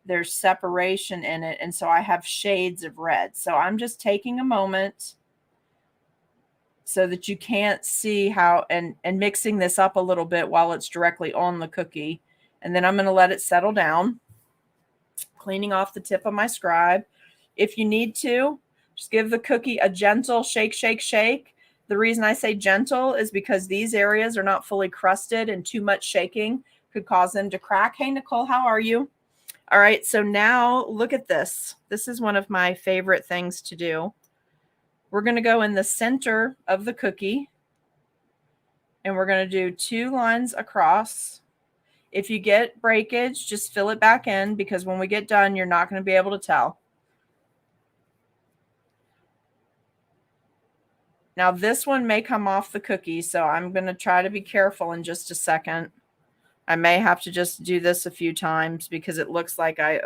There's separation in it. And so I have shades of red. So I'm just taking a moment so that you can't see how, and mixing this up a little bit while it's directly on the cookie. And then I'm going to let it settle down, cleaning off the tip of my scribe. If you need to, just give the cookie a gentle shake, shake, shake. The reason I say gentle is because these areas are not fully crusted and too much shaking could cause them to crack. Hey, Nicole, how are you? All right, so now look at this. This is one of my favorite things to do. We're going to go in the center of the cookie, and we're going to do 2 lines across. If you get breakage, just fill it back in because when we get done, you're not going to be able to tell. Now this one may come off the cookie, so I'm going to try to be careful in just a second. I may have to just do this a few times because it looks like I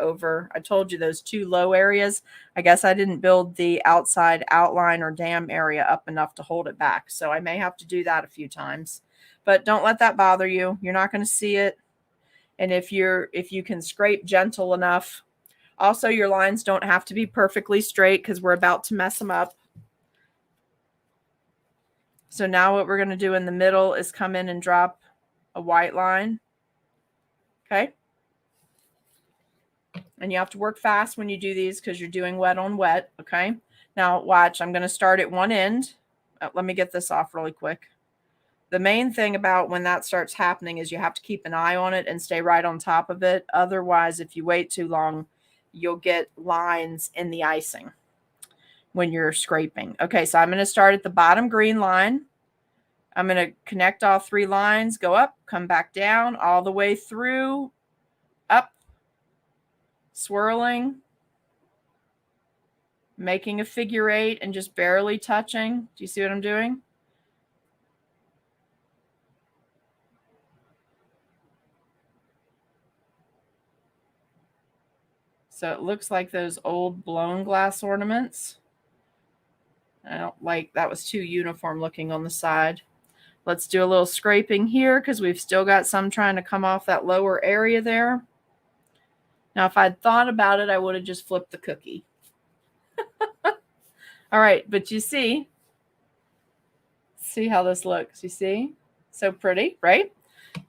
told you those 2 low areas. I guess I didn't build the outside outline or dam area up enough to hold it back. So I may have to do that a few times, but don't let that bother you. You're not going to see it. And if you can scrape gentle enough, also your lines don't have to be perfectly straight because we're about to mess them up. So now what we're going to do in the middle is come in and drop a white line. Okay. And you have to work fast when you do these because you're doing wet on wet. Okay. Now watch, I'm going to start at one end. Let me get this off really quick. The main thing about when that starts happening is you have to keep an eye on it and stay right on top of it. Otherwise, if you wait too long, you'll get lines in the icing when you're scraping. Okay, so I'm going to start at the bottom green line. I'm going to connect all 3 lines, go up, come back down, all the way through, up, swirling, making a figure 8 and just barely touching. Do you see what I'm doing? So it looks like those old blown glass ornaments. I don't like, that was too uniform looking on the side. Let's do a little scraping here because we've still got some trying to come off that lower area there. Now, if I'd thought about it, I would have just flipped the cookie. All right, but you see how this looks. You see? So pretty, right?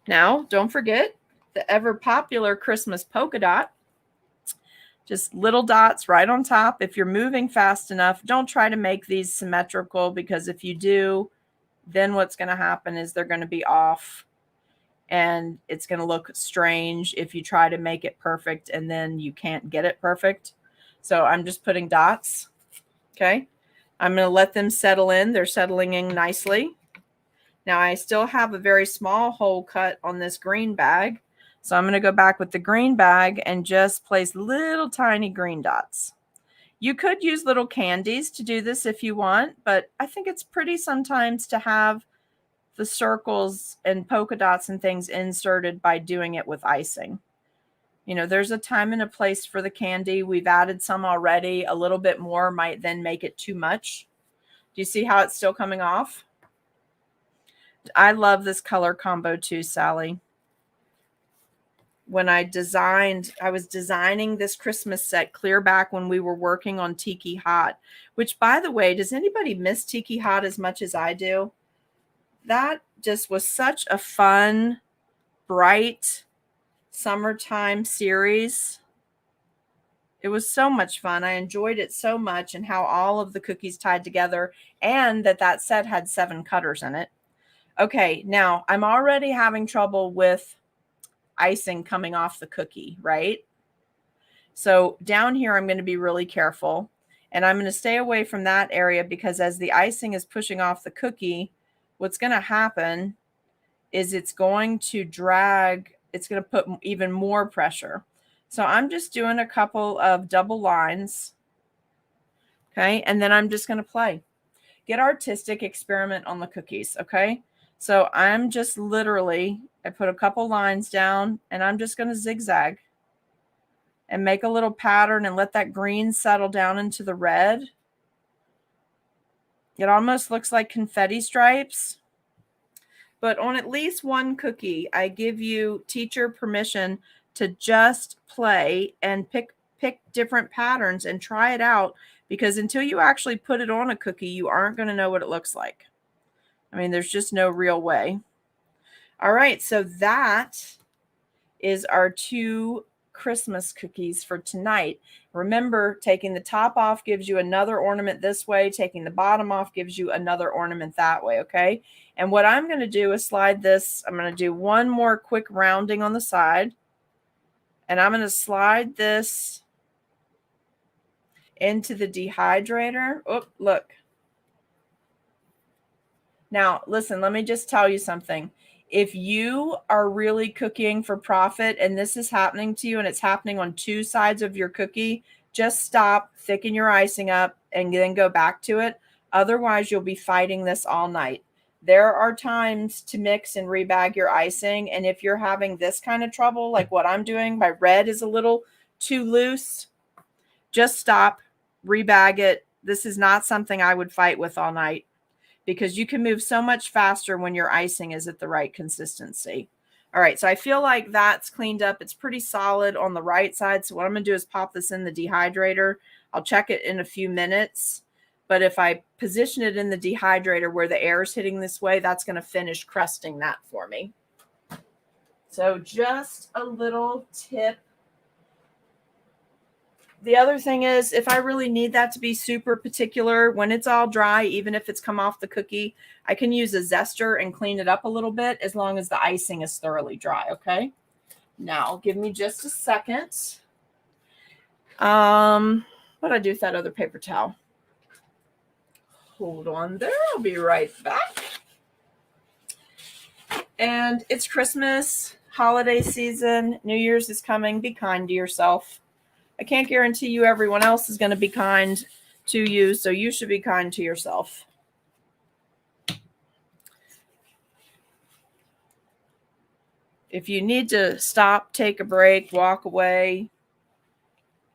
Now, don't forget the ever popular Christmas polka dot. Just little dots right on top. If you're moving fast enough, don't try to make these symmetrical because if you do, then what's going to happen is they're going to be off and it's going to look strange if you try to make it perfect and then you can't get it perfect. So I'm just putting dots. Okay. I'm going to let them settle in. They're settling in nicely. Now I still have a very small hole cut on this green bag. So I'm going to go back with the green bag and just place little tiny green dots. You could use little candies to do this if you want, but I think it's pretty sometimes to have the circles and polka dots and things inserted by doing it with icing. You know, there's a time and a place for the candy. We've added some already. A little bit more might then make it too much. Do you see how it's still coming off? I love this color combo too, Sally. When I was designing this Christmas set clear back when we were working on Tiki Hot, which, by the way, does anybody miss Tiki Hot as much as I do? That just was such a fun, bright summertime series. It was so much fun. I enjoyed it so much and how all of the cookies tied together and that set had 7 cutters in it. Okay, now I'm already having trouble with icing coming off the cookie, right? So down here, I'm going to be really careful and I'm going to stay away from that area because as the icing is pushing off the cookie, what's going to happen is it's going to drag, it's going to put even more pressure. So I'm just doing a couple of double lines. Okay. And then I'm just going to play. Get artistic, experiment on the cookies. Okay. So I'm just literally, I put a couple lines down, and I'm just going to zigzag and make a little pattern and let that green settle down into the red. It almost looks like confetti stripes. But on at least one cookie, I give you teacher permission to just play and pick different patterns and try it out, because until you actually put it on a cookie, you aren't going to know what it looks like. I mean, there's just no real way. All right, so that is our 2 Christmas cookies for tonight. Remember, taking the top off gives you another ornament this way. Taking the bottom off gives you another ornament that way, okay? And what I'm going to do is slide this. I'm going to do one more quick rounding on the side. And I'm going to slide this into the dehydrator. Oh, look. Now, listen, let me just tell you something. If you are really cooking for profit and this is happening to you and it's happening on 2 sides of your cookie, just stop, thicken your icing up, and then go back to it. Otherwise, you'll be fighting this all night. There are times to mix and rebag your icing. And if you're having this kind of trouble, like what I'm doing, my red is a little too loose, just stop, rebag it. This is not something I would fight with all night, because you can move so much faster when your icing is at the right consistency. All right, so I feel like that's cleaned up. It's pretty solid on the right side. So what I'm going to do is pop this in the dehydrator. I'll check it in a few minutes. But if I position it in the dehydrator where the air is hitting this way, that's going to finish crusting that for me. So just a little tip. The other thing is, if I really need that to be super particular, when it's all dry, even if it's come off the cookie, I can use a zester and clean it up a little bit as long as the icing is thoroughly dry, okay? Now, give me just a second. What did I do with that other paper towel? Hold on there. I'll be right back. And it's Christmas, holiday season, New Year's is coming. Be kind to yourself. I can't guarantee you everyone else is going to be kind to you, so you should be kind to yourself. If you need to stop, take a break, walk away,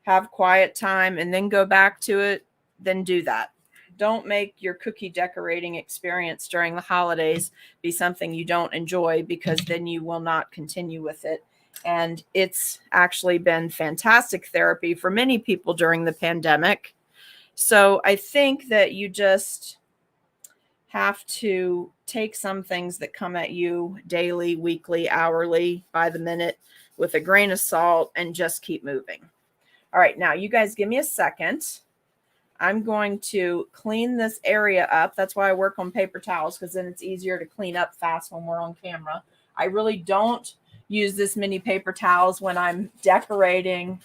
have quiet time, and then go back to it, then do that. Don't make your cookie decorating experience during the holidays be something you don't enjoy, because then you will not continue with it. And it's actually been fantastic therapy for many people during the pandemic. So I think that you just have to take some things that come at you daily, weekly, hourly, by the minute with a grain of salt and just keep moving. All right, now you guys give me a second. I'm going to clean this area up. That's why I work on paper towels, because then it's easier to clean up fast when we're on camera. I really don't use this many paper towels when I'm decorating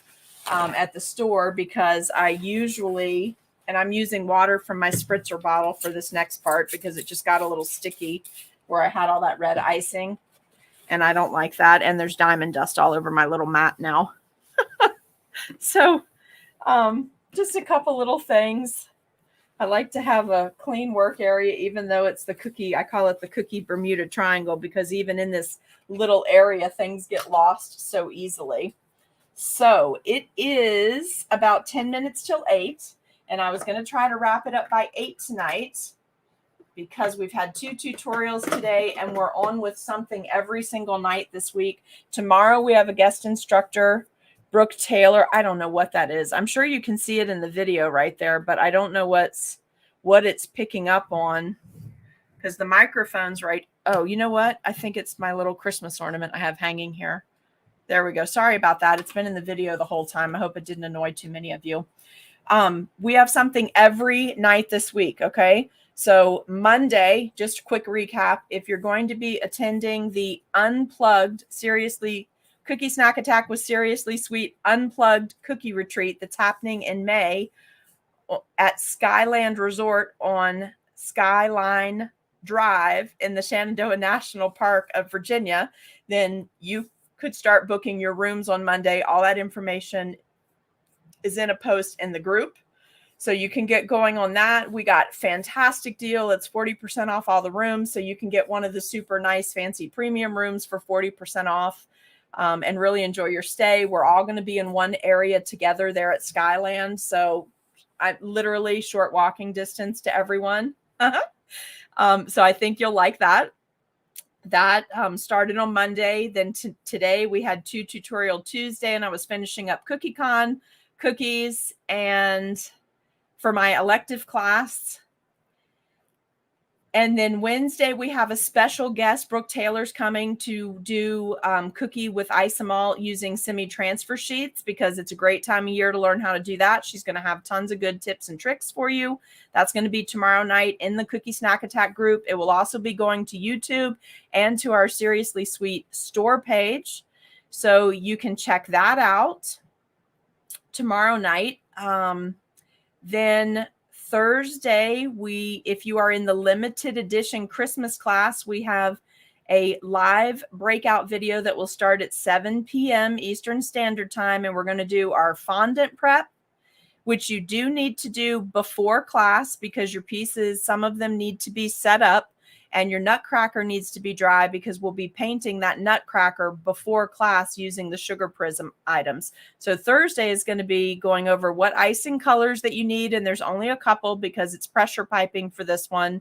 at the store, because I usually, and I'm using water from my spritzer bottle for this next part because it just got a little sticky where I had all that red icing, and I don't like that. And there's diamond dust all over my little mat now. So just a couple little things. I like to have a clean work area, even though it's the cookie. I call it the cookie Bermuda Triangle, because even in this little area, things get lost so easily. So it is about 10 minutes till 8, and I was going to try to wrap it up by 8 tonight, because we've had 2 tutorials today, and we're on with something every single night this week. Tomorrow we have a guest instructor, Brooke Taylor. I don't know what that is. I'm sure you can see it in the video right there, but I don't know what it's picking up on, because the microphone's right. Oh, you know what? I think it's my little Christmas ornament I have hanging here. There we go. Sorry about that. It's been in the video the whole time. I hope it didn't annoy too many of you. We have something every night this week, okay? So Monday, just a quick recap. If you're going to be attending the Unplugged Cookie Snack Attack with Seriously Sweet Unplugged Cookie Retreat that's happening in May at Skyland Resort on Skyline Drive in the Shenandoah National Park of Virginia, then you could start booking your rooms on Monday. All that information is in a post in the group. So you can get going on that. We got fantastic deal. It's 40% off all the rooms. So you can get one of the super nice fancy premium rooms for 40% off and really enjoy your stay. We're all going to be in one area together there at Skyland. So I literally short walking distance to everyone. So I think you'll like that. That started on Monday. Then today we had 2 Tutorial Tuesday, and I was finishing up CookieCon cookies and for my elective class. And then Wednesday, we have a special guest. Brooke Taylor's coming to do cookie with Isomalt using semi-transfer sheets because it's a great time of year to learn how to do that. She's going to have tons of good tips and tricks for you. That's going to be tomorrow night in the Cookie Snack Attack group. It will also be going to YouTube and to our Seriously Sweet store page. So you can check that out tomorrow night. Then Thursday, if you are in the limited edition Christmas class, we have a live breakout video that will start at 7 p.m. Eastern Standard Time, and we're going to do our fondant prep, which you do need to do before class because your pieces, some of them need to be set up, and your nutcracker needs to be dry because we'll be painting that nutcracker before class using the sugar prism items. So Thursday is going to be going over what icing colors that you need, and there's only a couple because it's pressure piping for this one.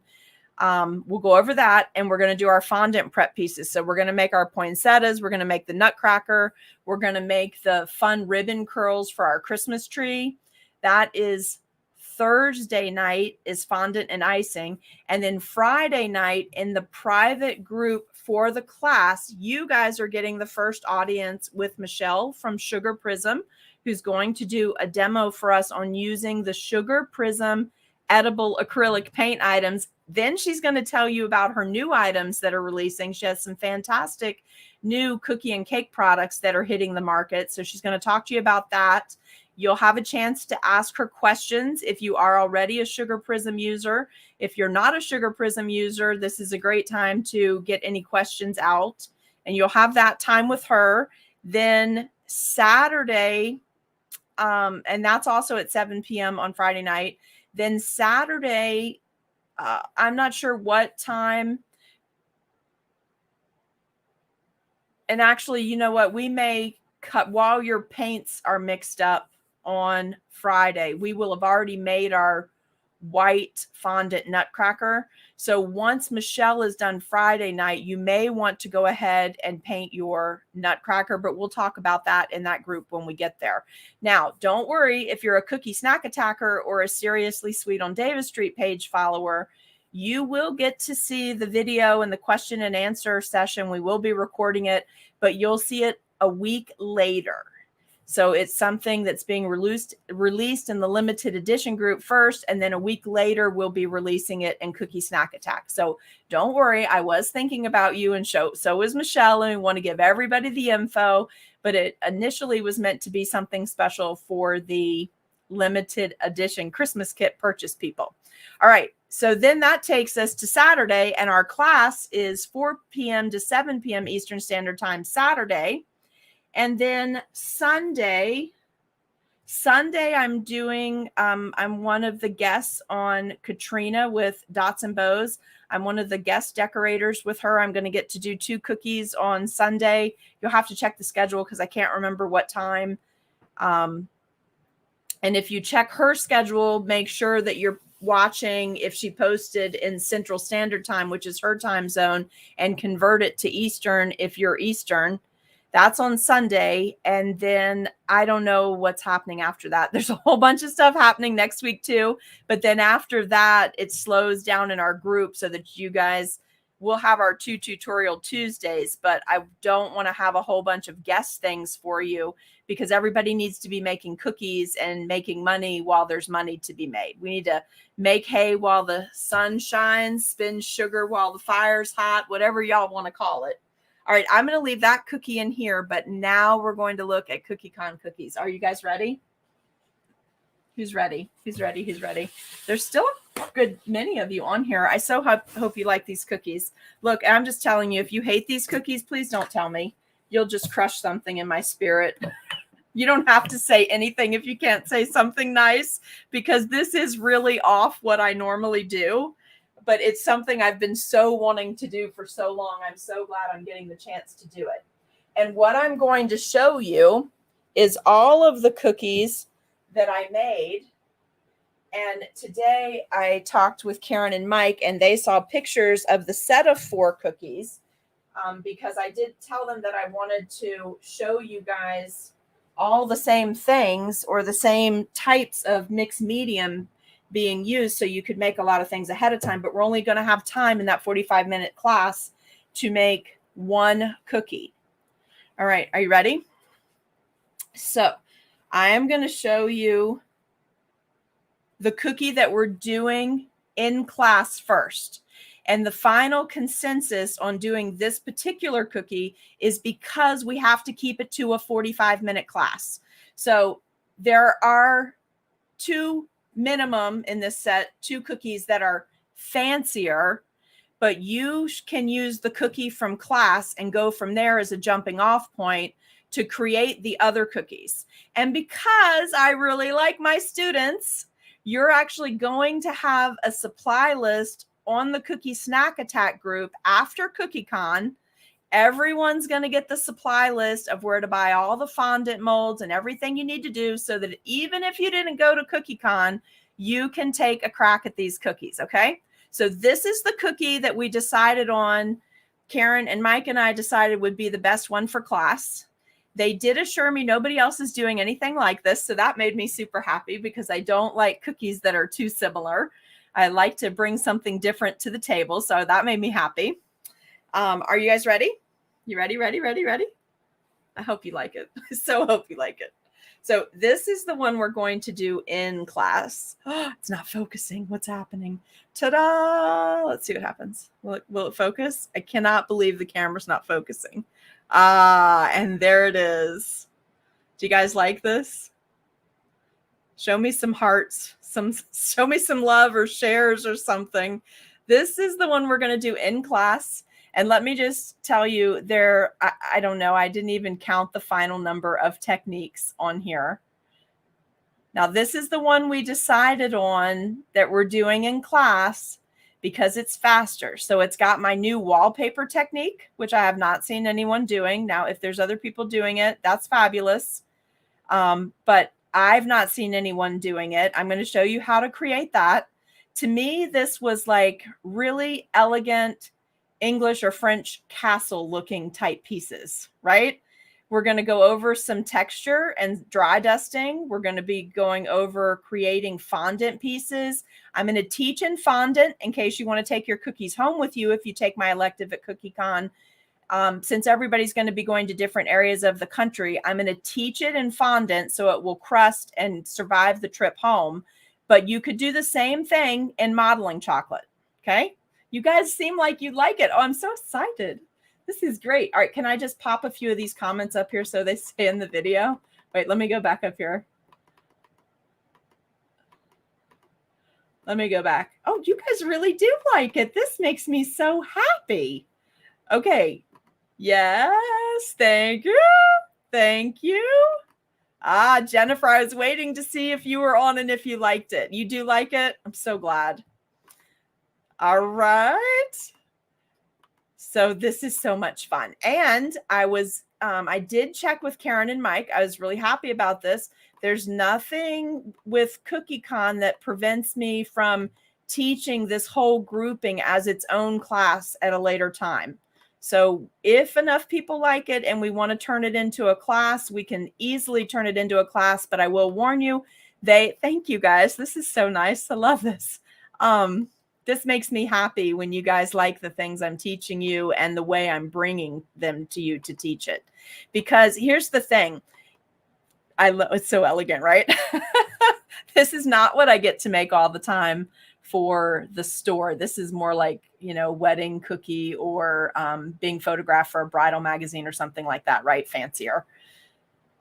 We'll go over that, and we're going to do our fondant prep pieces. So we're going to make our poinsettias. We're going to make the nutcracker. We're going to make the fun ribbon curls for our Christmas tree. That is Thursday night is fondant and icing. And then Friday night in the private group for the class, you guys are getting the first audience with Michelle from Sugar Prism, who's going to do a demo for us on using the Sugar Prism edible acrylic paint items. Then she's going to tell you about her new items that are releasing. She has some fantastic new cookie and cake products that are hitting the market. So she's going to talk to you about that. You'll have a chance to ask her questions if you are already a Sugar Prism user. If you're not a Sugar Prism user, this is a great time to get any questions out. And you'll have that time with her. Then Saturday, and that's also at 7 p.m. on Friday night. Then Saturday, I'm not sure what time. And actually, you know what? We may cut while your paints are mixed up on Friday. We will have already made our white fondant nutcracker. So once Michelle is done Friday night, you may want to go ahead and paint your nutcracker, but we'll talk about that in that group when we get there. Now, don't worry if you're a Cookie Snack Attacker or a Seriously Sweet on Davis Street page follower, you will get to see the video and the question and answer session. We will be recording it, but you'll see it a week later. So it's something that's being released in the limited edition group first, and then a week later we'll be releasing it in Cookie Snack Attack. So don't worry, I was thinking about you, and so is Michelle, and we want to give everybody the info, but it initially was meant to be something special for the limited edition Christmas kit purchase people. All right, so then that takes us to Saturday, and our class is 4 p.m. to 7 p.m. Eastern Standard Time Saturday. And then Sunday, I'm doing, I'm one of the guests on Katrina with Dots and Bows. I'm one of the guest decorators with her. I'm going to get to do 2 cookies on Sunday. You'll have to check the schedule because I can't remember what time. And if you check her schedule, make sure that you're watching if she posted in Central Standard Time, which is her time zone, and convert it to Eastern if you're Eastern. That's on Sunday. And then I don't know what's happening after that. There's a whole bunch of stuff happening next week too. But then after that, it slows down in our group so that you guys will have our 2 Tutorial Tuesdays. But I don't want to have a whole bunch of guest things for you because everybody needs to be making cookies and making money while there's money to be made. We need to make hay while the sun shines, spin sugar while the fire's hot, whatever y'all want to call it. All right, I'm going to leave that cookie in here, but now we're going to look at CookieCon cookies. Are you guys ready? Who's ready? Who's ready? Who's ready? There's still a good many of you on here. I so hope you like these cookies. Look, I'm just telling you, if you hate these cookies, please don't tell me. You'll just crush something in my spirit. You don't have to say anything if you can't say something nice, because this is really off what I normally do, but it's something I've been so wanting to do for so long. I'm so glad I'm getting the chance to do it. And what I'm going to show you is all of the cookies that I made. And today I talked with Karen and Mike, and they saw pictures of the set of 4 cookies, because I did tell them that I wanted to show you guys all the same things or the same types of mixed medium being used, so you could make a lot of things ahead of time. But we're only going to have time in that 45-minute class to make 1 cookie. All right, are you ready? So I am going to show you the cookie that we're doing in class first. And the final consensus on doing this particular cookie is because we have to keep it to a 45-minute class. So there are 2 minimum in this set, 2 cookies that are fancier, but you can use the cookie from class and go from there as a jumping off point to create the other cookies. And because I really like my students, you're actually going to have a supply list on the Cookie Snack Attack group after CookieCon. Everyone's going to get the supply list of where to buy all the fondant molds and everything you need to do, so that even if you didn't go to CookieCon, you can take a crack at these cookies, okay? So this is the cookie that we decided on. Karen and Mike and I decided would be the best one for class. They did assure me nobody else is doing anything like this, so that made me super happy, because I don't like cookies that are too similar. I like to bring something different to the table, so that made me happy. Are you guys ready? You ready? I hope you like it. I so hope you like it. So this is the one we're going to do in class. Oh, it's not focusing. What's happening? Ta-da! Let's see what happens. Will it focus? I cannot believe the camera's not focusing. And there it is. Do you guys like this? Show me some hearts, show me some love or shares or something. This is the one we're going to do in class. And let me just tell you, I don't know, I didn't even count the final number of techniques on here. Now, this is the one we decided on that we're doing in class because it's faster. So it's got my new wallpaper technique, which I have not seen anyone doing. Now, if there's other people doing it, that's fabulous. But I've not seen anyone doing it. I'm going to show you how to create that. To me, this was like really elegant English or French castle looking type pieces, right? We're going to go over some texture and dry dusting. We're going to be going over creating fondant pieces. I'm going to teach in fondant in case you want to take your cookies home with you if you take my elective at CookieCon. Since everybody's going to be going to different areas of the country, I'm going to teach it in fondant so it will crust and survive the trip home. But you could do the same thing in modeling chocolate, okay? You guys seem like you like it. Oh, I'm so excited. This is great. All right, can I just pop a few of these comments up here so they stay in the video? Wait, let me go back up here. Let me go back. Oh, you guys really do like it. This makes me so happy. Okay. Yes, thank you. Thank you. Ah, Jennifer, I was waiting to see if you were on and if you liked it. You do like it? I'm so glad. All right. So this is so much fun. And I did check with Karen and Mike. I was really happy about this. There's nothing with CookieCon that prevents me from teaching this whole grouping as its own class at a later time. So if enough people like it and we want to turn it into a class, we can easily turn it into a class. But I will warn you, thank you guys. This is so nice. I love this. This makes me happy when you guys like the things I'm teaching you and the way I'm bringing them to you to teach it. Because here's the thing. It's so elegant, right? This is not what I get to make all the time for the store. This is more like, wedding cookie or being photographed for a bridal magazine or something like that, right? Fancier.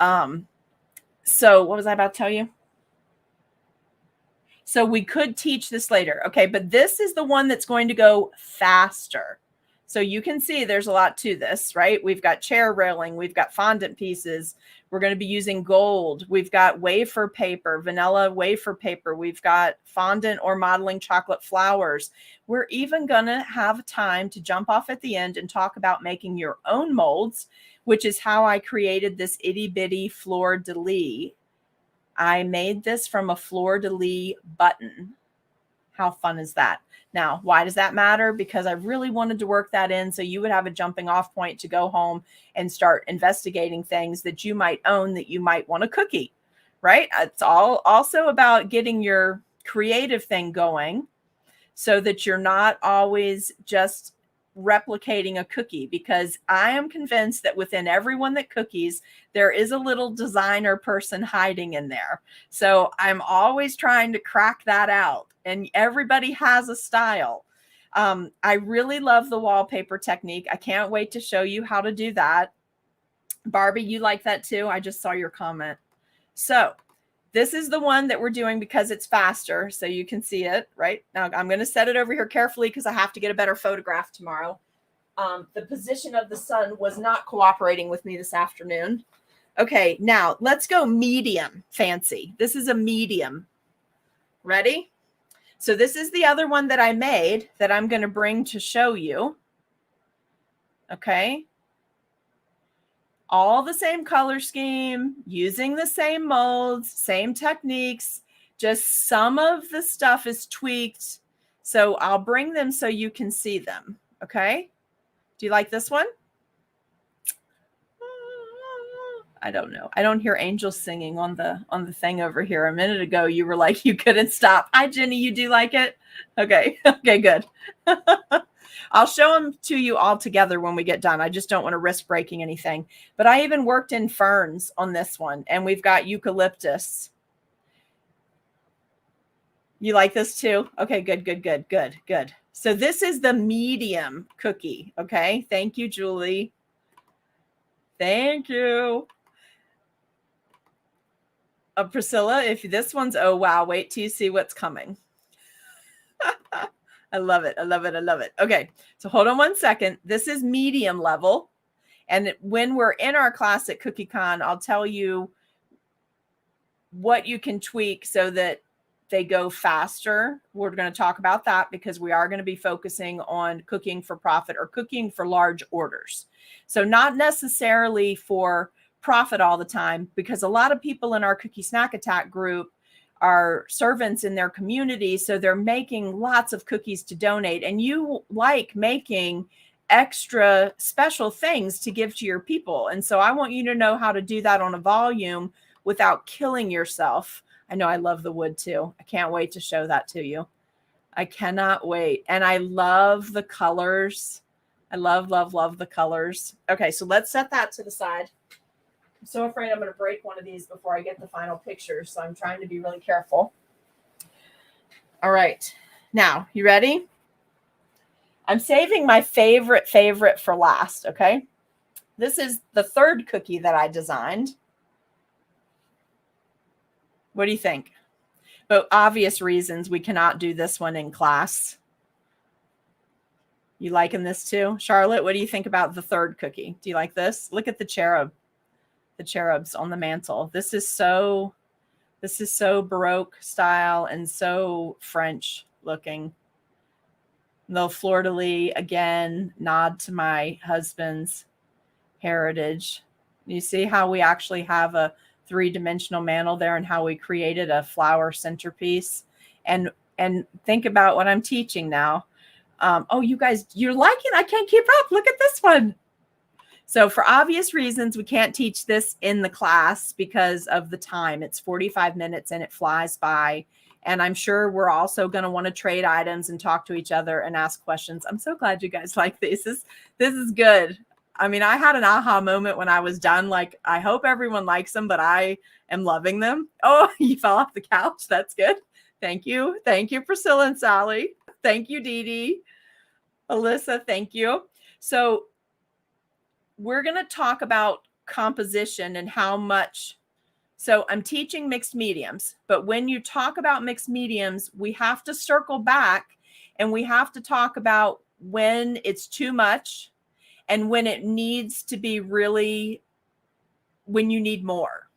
So what was I about to tell you? So we could teach this later. Okay. But this is the one that's going to go faster. So you can see there's a lot to this, right? We've got chair railing, we've got fondant pieces. We're going to be using gold. We've got wafer paper, vanilla wafer paper. We've got fondant or modeling chocolate flowers. We're even going to have time to jump off at the end and talk about making your own molds, which is how I created this itty bitty fleur-de-lis. I made this from a fleur-de-lis button. How fun is that? Now, why does that matter? Because I really wanted to work that in so you would have a jumping off point to go home and start investigating things that you might own that you might want a cookie, right? It's all also about getting your creative thing going so that you're not always just replicating a cookie, because I am convinced that within everyone that cookies, there is a little designer person hiding in there. So I'm always trying to crack that out, and everybody has a style. I really love the wallpaper technique. I can't wait to show you how to do that. Barbie, you like that too? I just saw your comment. So this is the one that we're doing because it's faster, so you can see it, right? Now I'm going to set it over here carefully because I have to get a better photograph tomorrow. The position of the sun was not cooperating with me this afternoon. Okay, now let's go medium fancy. This is a medium. Ready? So this is the other one that I made that I'm going to bring to show you. Okay. All the same color scheme, using the same molds, same techniques, just some of the stuff is tweaked. So I'll bring them so you can see them. Okay. Do you like this one? I don't know. I don't hear angels singing on the thing over here. A minute ago, you were like, you couldn't stop. Hi, Jenny. You do like it? Okay. Okay, good. I'll show them to you all together when we get done. I just don't want to risk breaking anything. But I even worked in ferns on this one, and we've got eucalyptus. You like this too? Okay, good, good, good, good, good. So this is the medium cookie. Okay. Thank you, Julie. Thank you. Priscilla, if this one's, oh, wow, wait till you see what's coming. I love it. I love it. I love it. Okay. So hold on one second. This is medium level. And when we're in our class at CookieCon, I'll tell you what you can tweak so that they go faster. We're going to talk about that because we are going to be focusing on cooking for profit or cooking for large orders. So not necessarily for profit all the time, because a lot of people in our Cookie Snack Attack group are servants in their community. So they're making lots of cookies to donate, and you like making extra special things to give to your people. And so I want you to know how to do that on a volume without killing yourself. I know I love the wood too. I can't wait to show that to you. I cannot wait. And I love the colors. I love, love, love the colors. Okay, so let's set that to the side. I'm so afraid I'm going to break one of these before I get the final picture, so I'm trying to be really careful. All right. Now, you ready? I'm saving my favorite for last, okay? This is the third cookie that I designed. What do you think? But obvious reasons, we cannot do this one in class. You liking this too? Charlotte, what do you think about the third cookie? Do you like this? Look at the cherub. The cherubs on the mantle. This is so Baroque style and so French looking. The fleur-de-lis, again, nod to my husband's heritage. You see how we actually have a three-dimensional mantle there and how we created a flower centerpiece. And think about what I'm teaching now. Oh, you guys, you're liking, I can't keep up. Look at this one. So for obvious reasons, we can't teach this in the class because of the time. It's 45 minutes and it flies by. And I'm sure we're also going to want to trade items and talk to each other and ask questions. I'm so glad you guys like this. This is good. I mean, I had an aha moment when I was done. Like, I hope everyone likes them, but I am loving them. Oh, you fell off the couch. That's good. Thank you. Thank you, Priscilla and Sally. Thank you, Dee Dee. Alyssa, thank you. So we're going to talk about composition and how much. So I'm teaching mixed mediums, but when you talk about mixed mediums, we have to circle back and we have to talk about when it's too much and when it needs to be really, when you need more.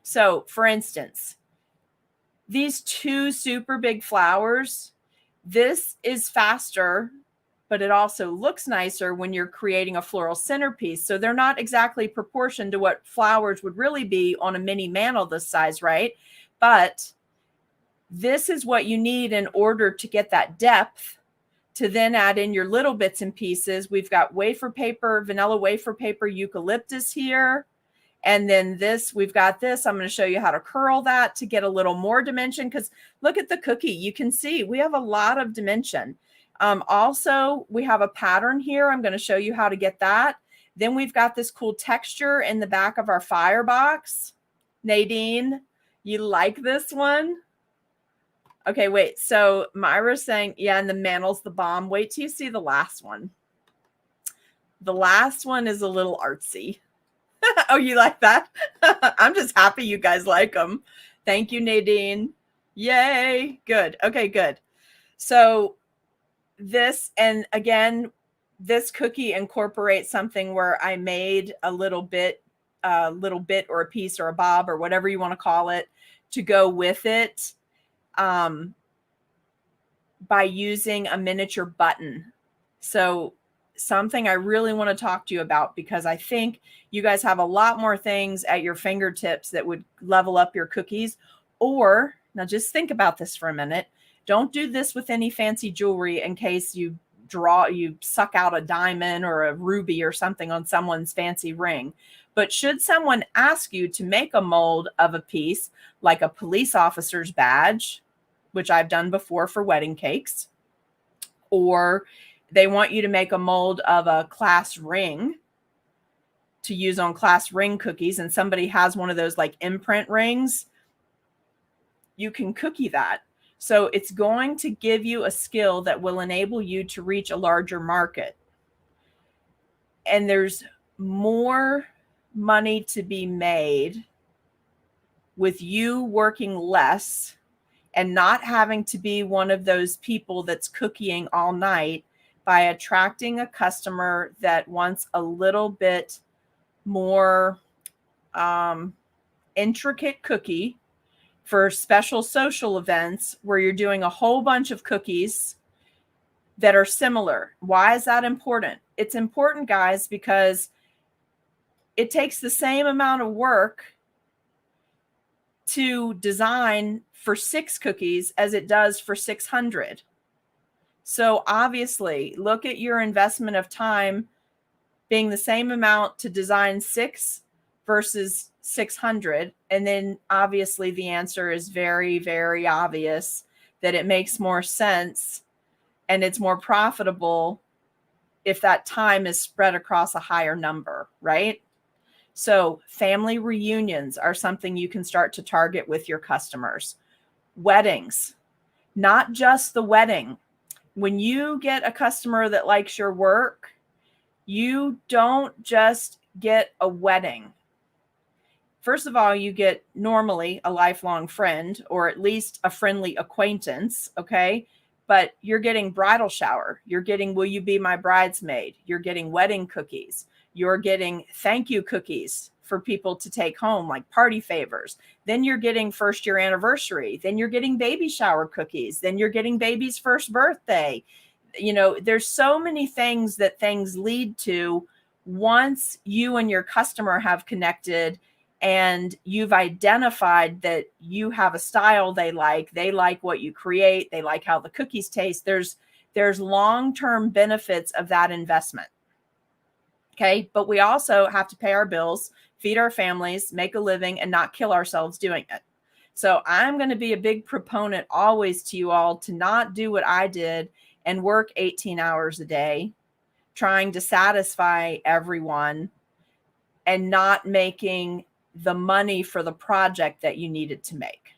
So for instance, these two super big flowers, this is faster, but it also looks nicer when you're creating a floral centerpiece. So they're not exactly proportioned to what flowers would really be on a mini mantle this size, right? But this is what you need in order to get that depth to then add in your little bits and pieces. We've got wafer paper, vanilla wafer paper, eucalyptus here. And then this, we've got this. I'm going to show you how to curl that to get a little more dimension, because look at the cookie. You can see we have a lot of dimension. Also, we have a pattern here. I'm going to show you how to get that. Then we've got this cool texture in the back of our firebox. Nadine, you like this one? Okay, wait. So Myra's saying, yeah, and the mantle's the bomb. Wait till you see the last one. The last one is a little artsy. Oh, you like that? I'm just happy you guys like them. Thank you, Nadine. Yay. Good. Okay, good. So this, and again, this cookie incorporates something where I made a little bit or a piece or a bob or whatever you want to call it to go with it by using a miniature button. So something I really want to talk to you about, because I think you guys have a lot more things at your fingertips that would level up your cookies. Or now just think about this for a minute. Don't do this with any fancy jewelry in case you suck out a diamond or a ruby or something on someone's fancy ring. But should someone ask you to make a mold of a piece like a police officer's badge, which I've done before for wedding cakes, or they want you to make a mold of a class ring to use on class ring cookies, and somebody has one of those like imprint rings, you can cookie that. So it's going to give you a skill that will enable you to reach a larger market. And there's more money to be made with you working less and not having to be one of those people that's cookieing all night, by attracting a customer that wants a little bit more intricate cookie for special social events where you're doing a whole bunch of cookies that are similar. Why is that important? It's important, guys, because it takes the same amount of work to design for 6 cookies as it does for 600. So obviously, look at your investment of time being the same amount to design 6 versus 600. And then obviously the answer is very, very obvious that it makes more sense and it's more profitable if that time is spread across a higher number, right? So family reunions are something you can start to target with your customers. Weddings, not just the wedding. When you get a customer that likes your work, you don't just get a wedding. First of all, you get normally a lifelong friend, or at least a friendly acquaintance, okay? But you're getting bridal shower. You're getting, will you be my bridesmaid? You're getting wedding cookies. You're getting thank you cookies for people to take home, like party favors. Then you're getting first year anniversary. Then you're getting baby shower cookies. Then you're getting baby's first birthday. You know, there's so many things that things lead to once you and your customer have connected and you've identified that you have a style they like what you create, they like how the cookies taste. There's long-term benefits of that investment. Okay, but we also have to pay our bills, feed our families, make a living, and not kill ourselves doing it. So I'm going to be a big proponent always to you all to not do what I did and work 18 hours a day trying to satisfy everyone and not making the money for the project that you needed to make.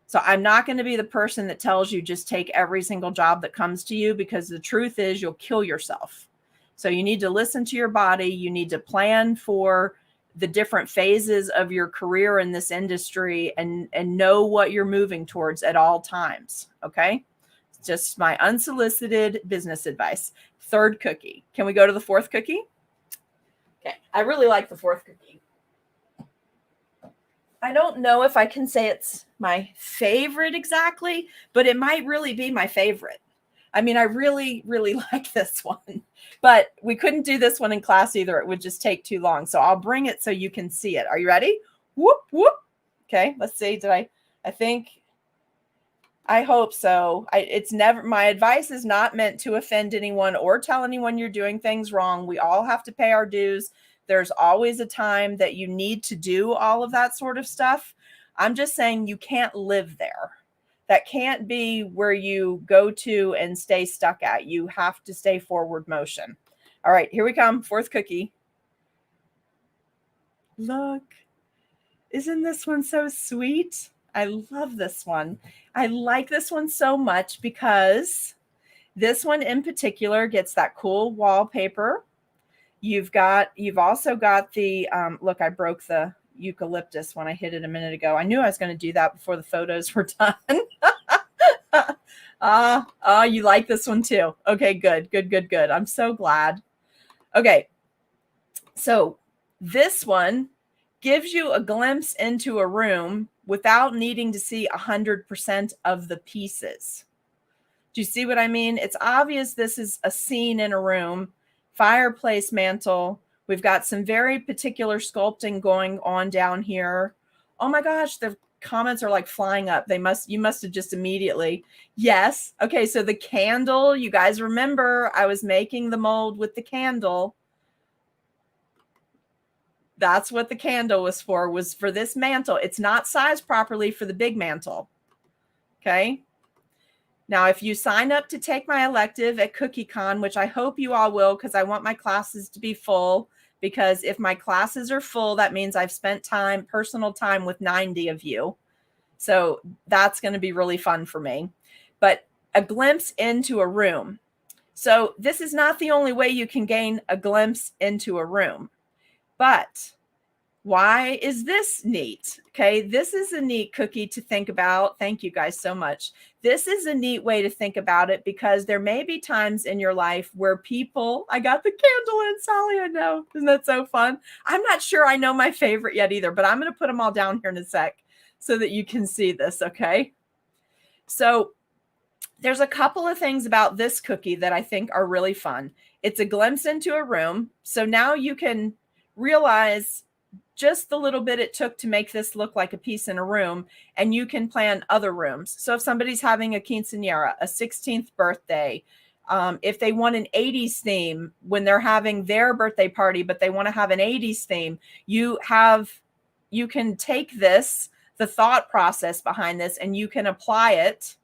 So I'm not going to be the person that tells you just take every single job that comes to you, because the truth is you'll kill yourself. So you need to listen to your body. You need to plan for the different phases of your career in this industry and know what you're moving towards at all times. Okay. just my unsolicited business advice. Third cookie. Can we go to the fourth cookie? Okay, I really like the fourth cookie. I don't know if I can say it's my favorite exactly, but it might really be my favorite. I mean, I really, really like this one, but we couldn't do this one in class either. It would just take too long. So I'll bring it so you can see it. Are you ready? Whoop, whoop. Okay, let's see. I hope so. It's never, my advice is not meant to offend anyone or tell anyone you're doing things wrong. We all have to pay our dues. There's always a time that you need to do all of that sort of stuff. I'm just saying you can't live there. That can't be where you go to and stay stuck at. You have to stay forward motion. All right, here we come. Fourth cookie. Look, isn't this one so sweet? I love this one. I like this one so much because this one in particular gets that cool wallpaper. You've also got the, look, I broke the eucalyptus when I hit it a minute ago. I knew I was going to do that before the photos were done. You like this one too. Okay, good. I'm so glad. Okay. So this one gives you a glimpse into a room without needing to see 100% of the pieces. Do you see what I mean? It's obvious this is a scene in a room, fireplace mantle. We've got some very particular sculpting going on down here. Oh my gosh, the comments are like flying up. You must have just immediately. Yes. Okay, so the candle, you guys remember I was making the mold with the candle. That's what the candle was for this mantle. It's not sized properly for the big mantle. Okay. Now, if you sign up to take my elective at CookieCon, which I hope you all will, because I want my classes to be full, because if my classes are full, that means I've spent personal time with 90 of you. So that's going to be really fun for me. But a glimpse into a room. So this is not the only way you can gain a glimpse into a room. But why is this neat? Okay, this is a neat cookie to think about. Thank you guys so much. This is a neat way to think about it because there may be times in your life where I got the candle in, Sally, I know. Isn't that so fun? I'm not sure I know my favorite yet either, but I'm going to put them all down here in a sec so that you can see this, okay? So there's a couple of things about this cookie that I think are really fun. It's a glimpse into a room. So now you can realize just the little bit it took to make this look like a piece in a room, and you can plan other rooms. So if somebody's having a quinceañera, a 16th birthday, if they want an 80s theme when they're having their birthday party, but they want to have an 80s theme, you can take this, the thought process behind this, and you can apply it.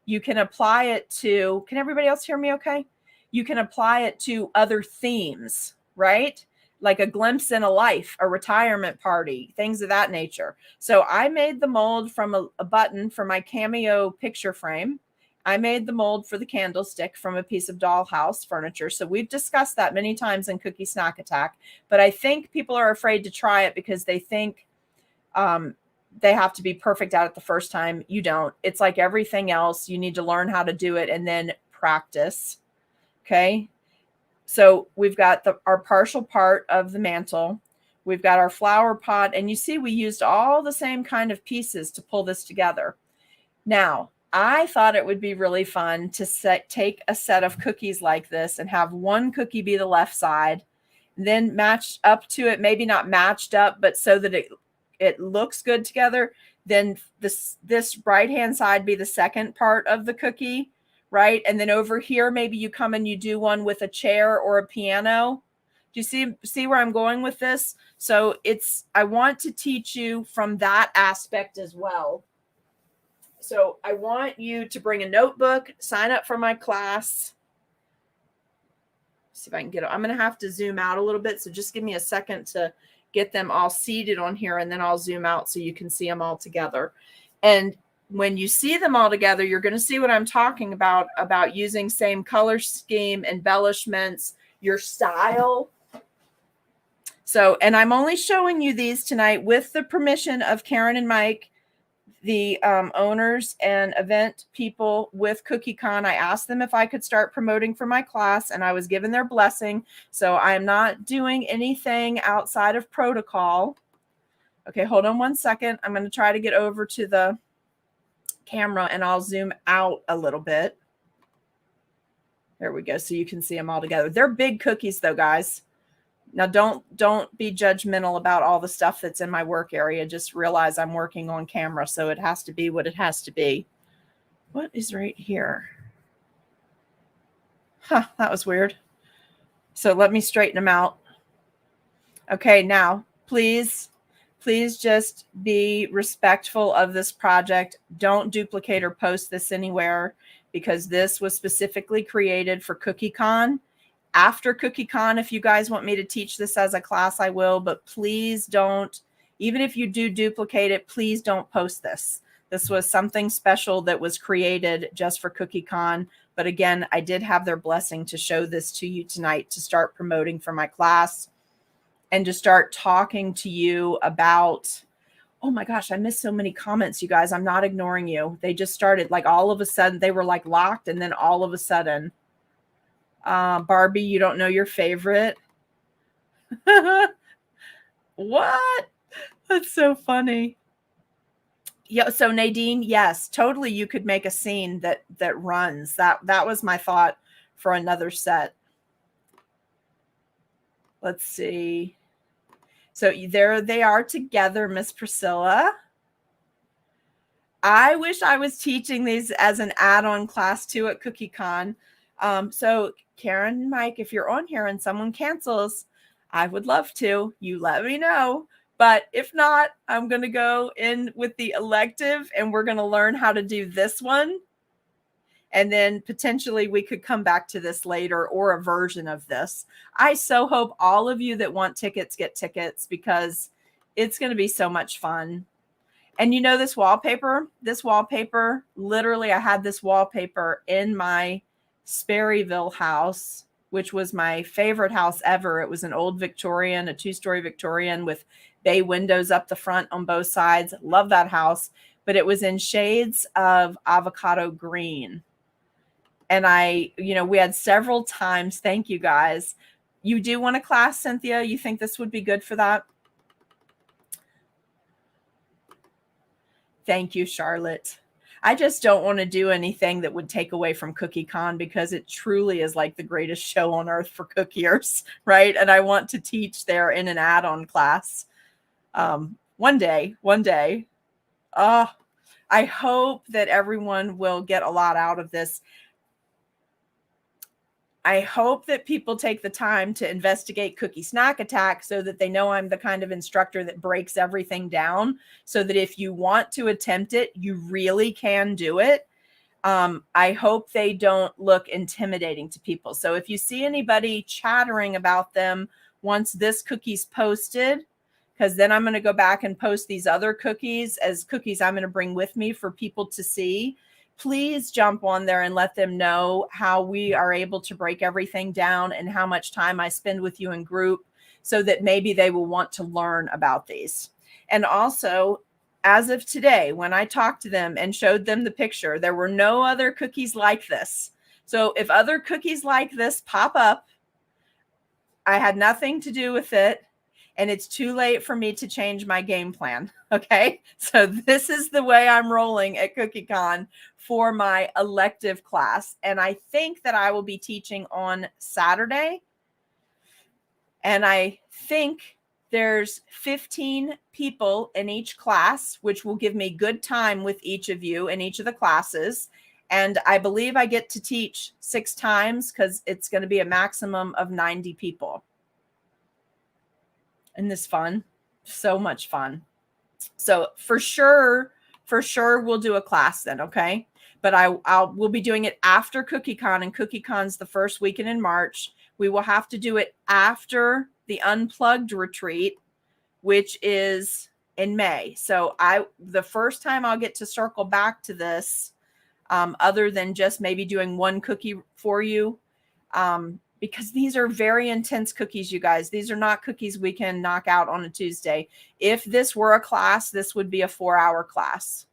You can apply it to, can everybody else hear me okay? You can apply it to other themes, right? Like a glimpse in a life, a retirement party, things of that nature. So I made the mold from a button for my cameo picture frame. I made the mold for the candlestick from a piece of dollhouse furniture. So we've discussed that many times in Cookie Snack Attack, but I think people are afraid to try it because they think they have to be perfect at it the first time. You don't. It's like everything else. You need to learn how to do it and then practice. Okay. So we've got our partial part of the mantle. We've got our flower pot. And you see, we used all the same kind of pieces to pull this together. Now, I thought it would be really fun to take a set of cookies like this and have one cookie be the left side, then matched up to it, maybe not matched up, but so that it looks good together. Then this right-hand side be the second part of the cookie. Right. And then over here, maybe you come and you do one with a chair or a piano. Do you see where I'm going with this? So I want to teach you from that aspect as well. So I want you to bring a notebook, sign up for my class. See if I can get it. I'm going to have to zoom out a little bit. So just give me a second to get them all seated on here, and then I'll zoom out so you can see them all together. And when you see them all together, you're going to see what I'm talking about using same color scheme, embellishments, your style. So, and I'm only showing you these tonight with the permission of Karen and Mike. the owners and event people with CookieCon. I asked them if I could start promoting for my class, and I was given their blessing. So I'm not doing anything outside of protocol. Okay, hold on one second. I'm going to try to get over to the camera, and I'll zoom out a little bit. There we go, so you can see them all together. They're big cookies, though, guys. Now, don't be judgmental about all the stuff that's in my work area. Just realize I'm working on camera, so it has to be what it has to be. What is right here? Huh, that was weird. So let me straighten them out. Okay, now, please just be respectful of this project. Don't duplicate or post this anywhere, because this was specifically created for CookieCon. After CookieCon, if you guys want me to teach this as a class, I will, but please don't, even if you do duplicate it, please don't post this. This was something special that was created just for CookieCon. But again, I did have their blessing to show this to you tonight, to start promoting for my class and to start talking to you about, oh my gosh, I missed so many comments, you guys. I'm not ignoring you. They just started, like, all of a sudden they were like locked, and then all of a sudden, Barbie, you don't know your favorite. What? That's so funny. Yeah. So Nadine, yes, totally. You could make a scene that runs. That was my thought for another set. Let's see. So there they are together, Miss Priscilla. I wish I was teaching these as an add-on class too at CookieCon. So Karen and Mike, if you're on here and someone cancels, I would love to. You let me know. But if not, I'm going to go in with the elective, and we're going to learn how to do this one. And then potentially we could come back to this later, or a version of this. I so hope all of you that want tickets get tickets, because it's going to be so much fun. And you know, this wallpaper, literally I had this wallpaper in my Sperryville house, which was my favorite house ever. It was an old Victorian, a 2-story Victorian with bay windows up the front on both sides. Love that house. But it was in shades of avocado green. And we had several times. Thank you, guys. You do want a class, Cynthia? You think this would be good for that? Thank you, Charlotte. I just don't want to do anything that would take away from CookieCon, because it truly is like the greatest show on earth for cookiers, right? And I want to teach there in an add-on class. One day. I hope that everyone will get a lot out of this. I hope that people take the time to investigate Cookie Snack Attack, so that they know I'm the kind of instructor that breaks everything down, so that if you want to attempt it, you really can do it. I hope they don't look intimidating to people. So if you see anybody chattering about them once this cookie's posted, because then I'm going to go back and post these other cookies as cookies I'm going to bring with me for people to see. Please jump on there and let them know how we are able to break everything down and how much time I spend with you in group, so that maybe they will want to learn about these. And also, as of today, when I talked to them and showed them the picture, there were no other cookies like this. So if other cookies like this pop up, I had nothing to do with it. And it's too late for me to change my game plan. Okay. So this is the way I'm rolling at CookieCon for my elective class. And I think that I will be teaching on Saturday. And I think there's 15 people in each class, which will give me good time with each of you in each of the classes. And I believe I get to teach 6 times, because it's going to be a maximum of 90 people. Isn't this fun? So much fun. So for sure, we'll do a class then, okay? But we'll be doing it after CookieCon, and CookieCon's the first weekend in March. We will have to do it after the Unplugged retreat, which is in May. So the first time I'll get to circle back to this, other than just maybe doing one cookie for you, because these are very intense cookies, you guys. These are not cookies we can knock out on a Tuesday. If this were a class, this would be a 4-hour class.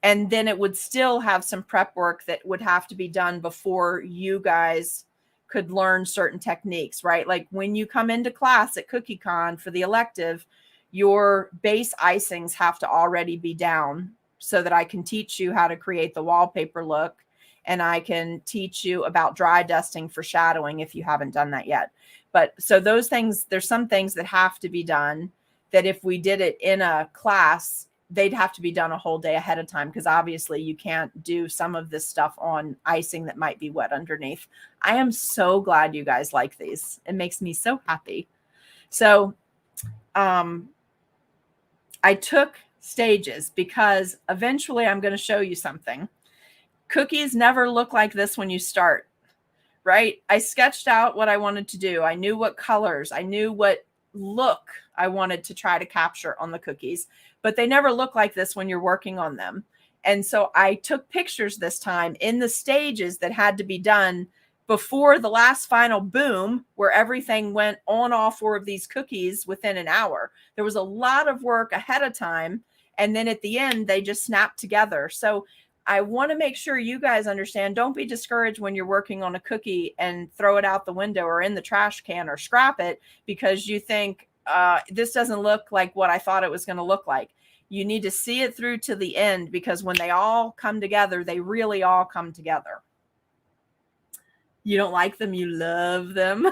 And then it would still have some prep work that would have to be done before you guys could learn certain techniques, right? Like when you come into class at CookieCon for the elective, your base icings have to already be down so that I can teach you how to create the wallpaper look, and I can teach you about dry dusting for shadowing if you haven't done that yet. But so those things, there's some things that have to be done that if we did it in a class, they'd have to be done a whole day ahead of time, because obviously you can't do some of this stuff on icing that might be wet underneath. I am so glad you guys like these. It makes me so happy. So I took stages because eventually I'm going to show you something. Cookies never look like this when you start, right? I sketched out what I wanted to do. I knew what colors, I knew what look I wanted to try to capture on the cookies, but they never look like this when you're working on them. And so I took pictures this time in the stages that had to be done before the last final boom, where everything went on all 4 of these cookies within an hour. There was a lot of work ahead of time, and then at the end they just snapped together. So I want to make sure you guys understand, don't be discouraged when you're working on a cookie and throw it out the window or in the trash can or scrap it because you think this doesn't look like what I thought it was going to look like. You need to see it through to the end, because when they all come together, they really all come together. You don't like them, you love them.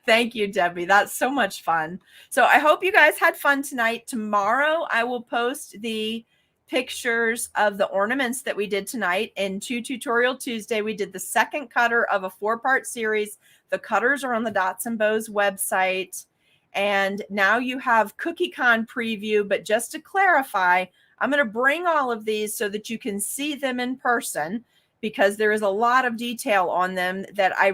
Thank you, Debbie. That's so much fun. So I hope you guys had fun tonight. Tomorrow I will post the pictures of the ornaments that we did tonight. In Tutorial Tuesday, we did the second cutter of a 4-part series. The cutters are on the Dots and Bows website. And now you have CookieCon preview, but just to clarify, I'm going to bring all of these so that you can see them in person, because there is a lot of detail on them that I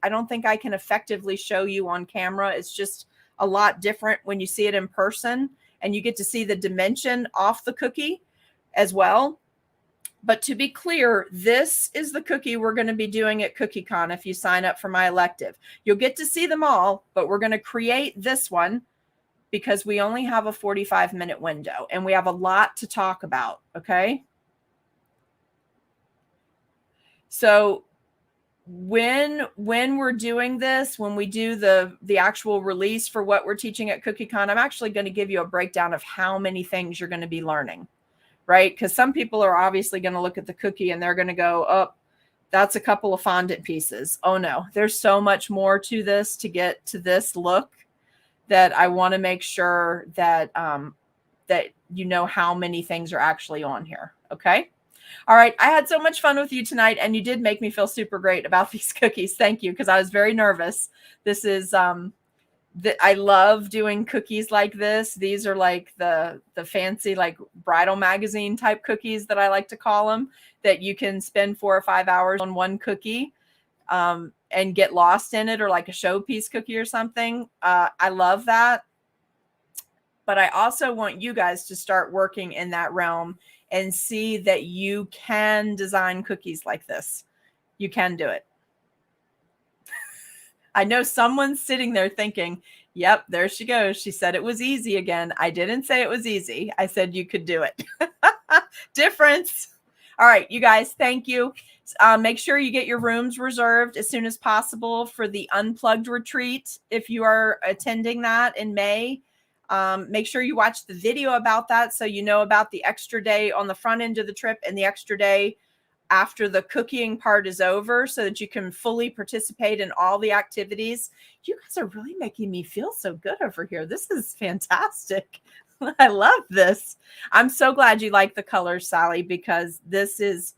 don't think I can effectively show you on camera. It's just a lot different when you see it in person, and you get to see the dimension off the cookie as well. But to be clear, this is the cookie we're going to be doing at CookieCon if you sign up for my elective. You'll get to see them all, but we're going to create this one because we only have a 45-minute window and we have a lot to talk about, okay? So when we're doing this, when we do the actual release for what we're teaching at CookieCon, I'm actually going to give you a breakdown of how many things you're going to be learning, right? Because some people are obviously going to look at the cookie and they're going to go, oh, that's a couple of fondant pieces. Oh no, there's so much more to this to get to this look that I want to make sure that that you know how many things are actually on here. Okay. All right. I had so much fun with you tonight, and you did make me feel super great about these cookies. Thank you. Because I was very nervous. This is I love doing cookies like this. These are like the fancy like bridal magazine type cookies that I like to call them, that you can spend 4 or 5 hours on one cookie and get lost in it, or like a showpiece cookie or something. I love that. But I also want you guys to start working in that realm and see that you can design cookies like this. You can do it. I know someone's sitting there thinking, yep, there she goes. She said it was easy again. I didn't say it was easy. I said you could do it. Difference. All right, you guys, thank you. Make sure you get your rooms reserved as soon as possible for the Unplugged retreat. If you are attending that in May, make sure you watch the video about that so you know about the extra day on the front end of the trip and the extra day after the cooking part is over, so that you can fully participate in all the activities. You guys are really making me feel so good over here. This is fantastic. I love this. I'm so glad you like the colors, Sally, because this is,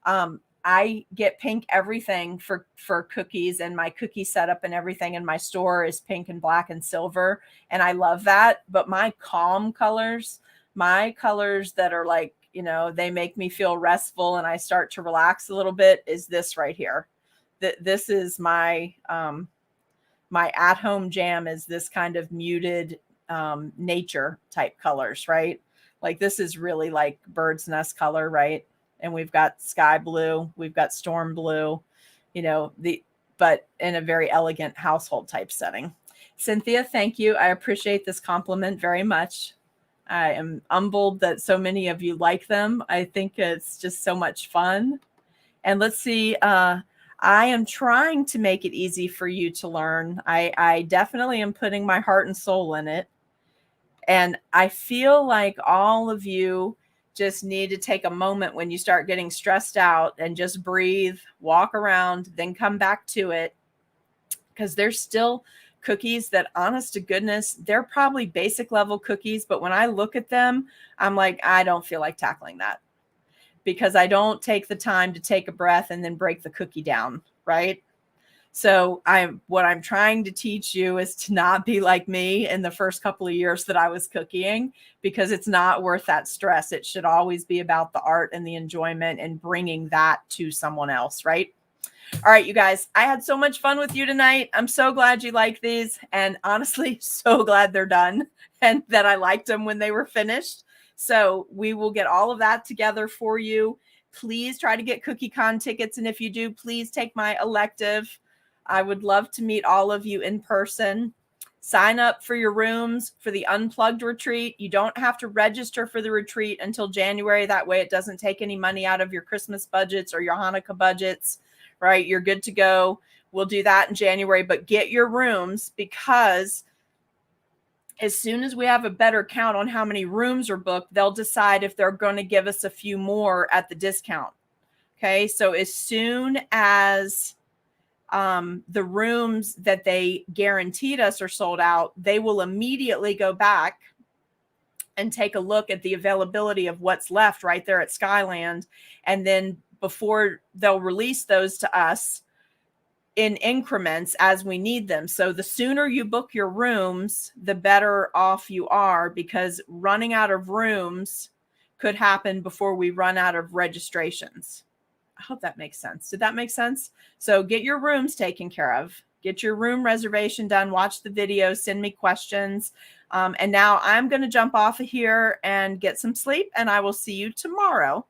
I get pink everything for cookies, and my cookie setup and everything in my store is pink and black and silver. And I love that. But my calm colors, my colors that are like, you know, they make me feel restful and I start to relax a little bit, is this right here. This is my, my at-home jam, is this kind of muted nature type colors, right? Like this is really like bird's nest color, right? And we've got sky blue, we've got storm blue, you know, but in a very elegant household type setting. Cynthia, thank you. I appreciate this compliment very much. I am humbled that so many of you like them. I think it's just so much fun. And let's see, I am trying to make it easy for you to learn. I definitely am putting my heart and soul in it. And I feel like all of you just need to take a moment when you start getting stressed out and just breathe, walk around, then come back to it. Because there's still cookies that, honest to goodness, they're probably basic level cookies. But when I look at them, I'm like, I don't feel like tackling that, because I don't take the time to take a breath and then break the cookie down, right? So what I'm trying to teach you is to not be like me in the first couple of years that I was cooking, because it's not worth that stress. It should always be about the art and the enjoyment and bringing that to someone else, right? All right, you guys, I had so much fun with you tonight. I'm so glad you like these, and honestly, so glad they're done and that I liked them when they were finished. So we will get all of that together for you. Please try to get CookieCon tickets. And if you do, please take my elective. I would love to meet all of you in person. Sign up for your rooms for the Unplugged retreat. You don't have to register for the retreat until January. That way it doesn't take any money out of your Christmas budgets or your Hanukkah budgets, right? You're good to go. We'll do that in January, but get your rooms, because as soon as we have a better count on how many rooms are booked, they'll decide if they're going to give us a few more at the discount. Okay. So as soon as the rooms that they guaranteed us are sold out, they will immediately go back and take a look at the availability of what's left right there at Skyland. And then before they'll release those to us in increments as we need them. So the sooner you book your rooms, the better off you are, because running out of rooms could happen before we run out of registrations. I hope that makes sense. Did that make sense? So get your rooms taken care of. Get your room reservation done. Watch the video. Send me questions. And now I'm going to jump off of here and get some sleep, and I will see you tomorrow.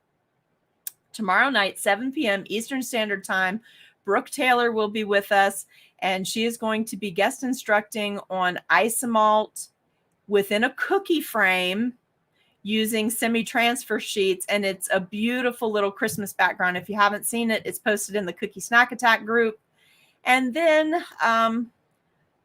Tomorrow night, 7 p.m. Eastern Standard Time. Brooke Taylor will be with us, and she is going to be guest instructing on isomalt within a cookie frame using semi-transfer sheets. And it's a beautiful little Christmas background. If you haven't seen it, it's posted in the Cookie Snack Attack group. And then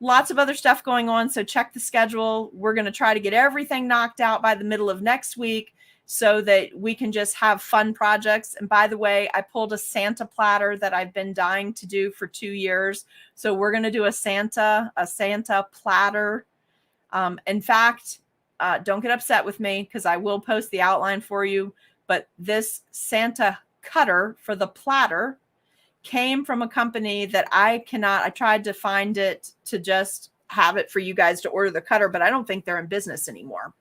lots of other stuff going on. So check the schedule. We're going to try to get everything knocked out by the middle of next week, so that we can just have fun projects. And by the way, I pulled a Santa platter that I've been dying to do for 2 years. So we're going to do a Santa platter. In fact, don't get upset with me, because I will post the outline for you. But this Santa cutter for the platter came from a company that I tried to find it to just have it for you guys to order the cutter, but I don't think they're in business anymore.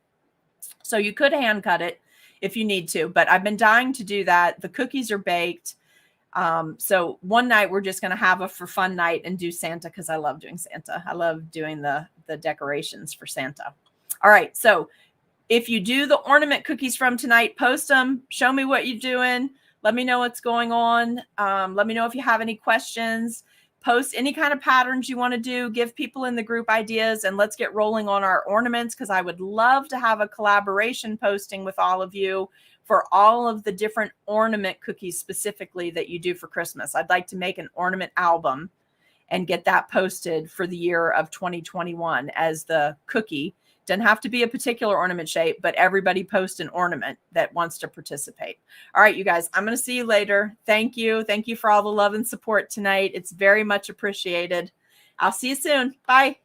So you could hand cut it if you need to, but I've been dying to do that. The cookies are baked. So one night we're just going to have a for fun night and do Santa, because I love doing Santa. I love doing the decorations for Santa. All right. So if you do the ornament cookies from tonight, post them. Show me what you're doing. Let me know what's going on. Let me know if you have any questions. Post any kind of patterns you want to do. Give people in the group ideas, and let's get rolling on our ornaments, because I would love to have a collaboration posting with all of you for all of the different ornament cookies specifically that you do for Christmas. I'd like to make an ornament album and get that posted for the year of 2021 as the cookie. Doesn't have to be a particular ornament shape, but everybody post an ornament that wants to participate. All right, you guys, I'm going to see you later. Thank you. Thank you for all the love and support tonight. It's very much appreciated. I'll see you soon. Bye.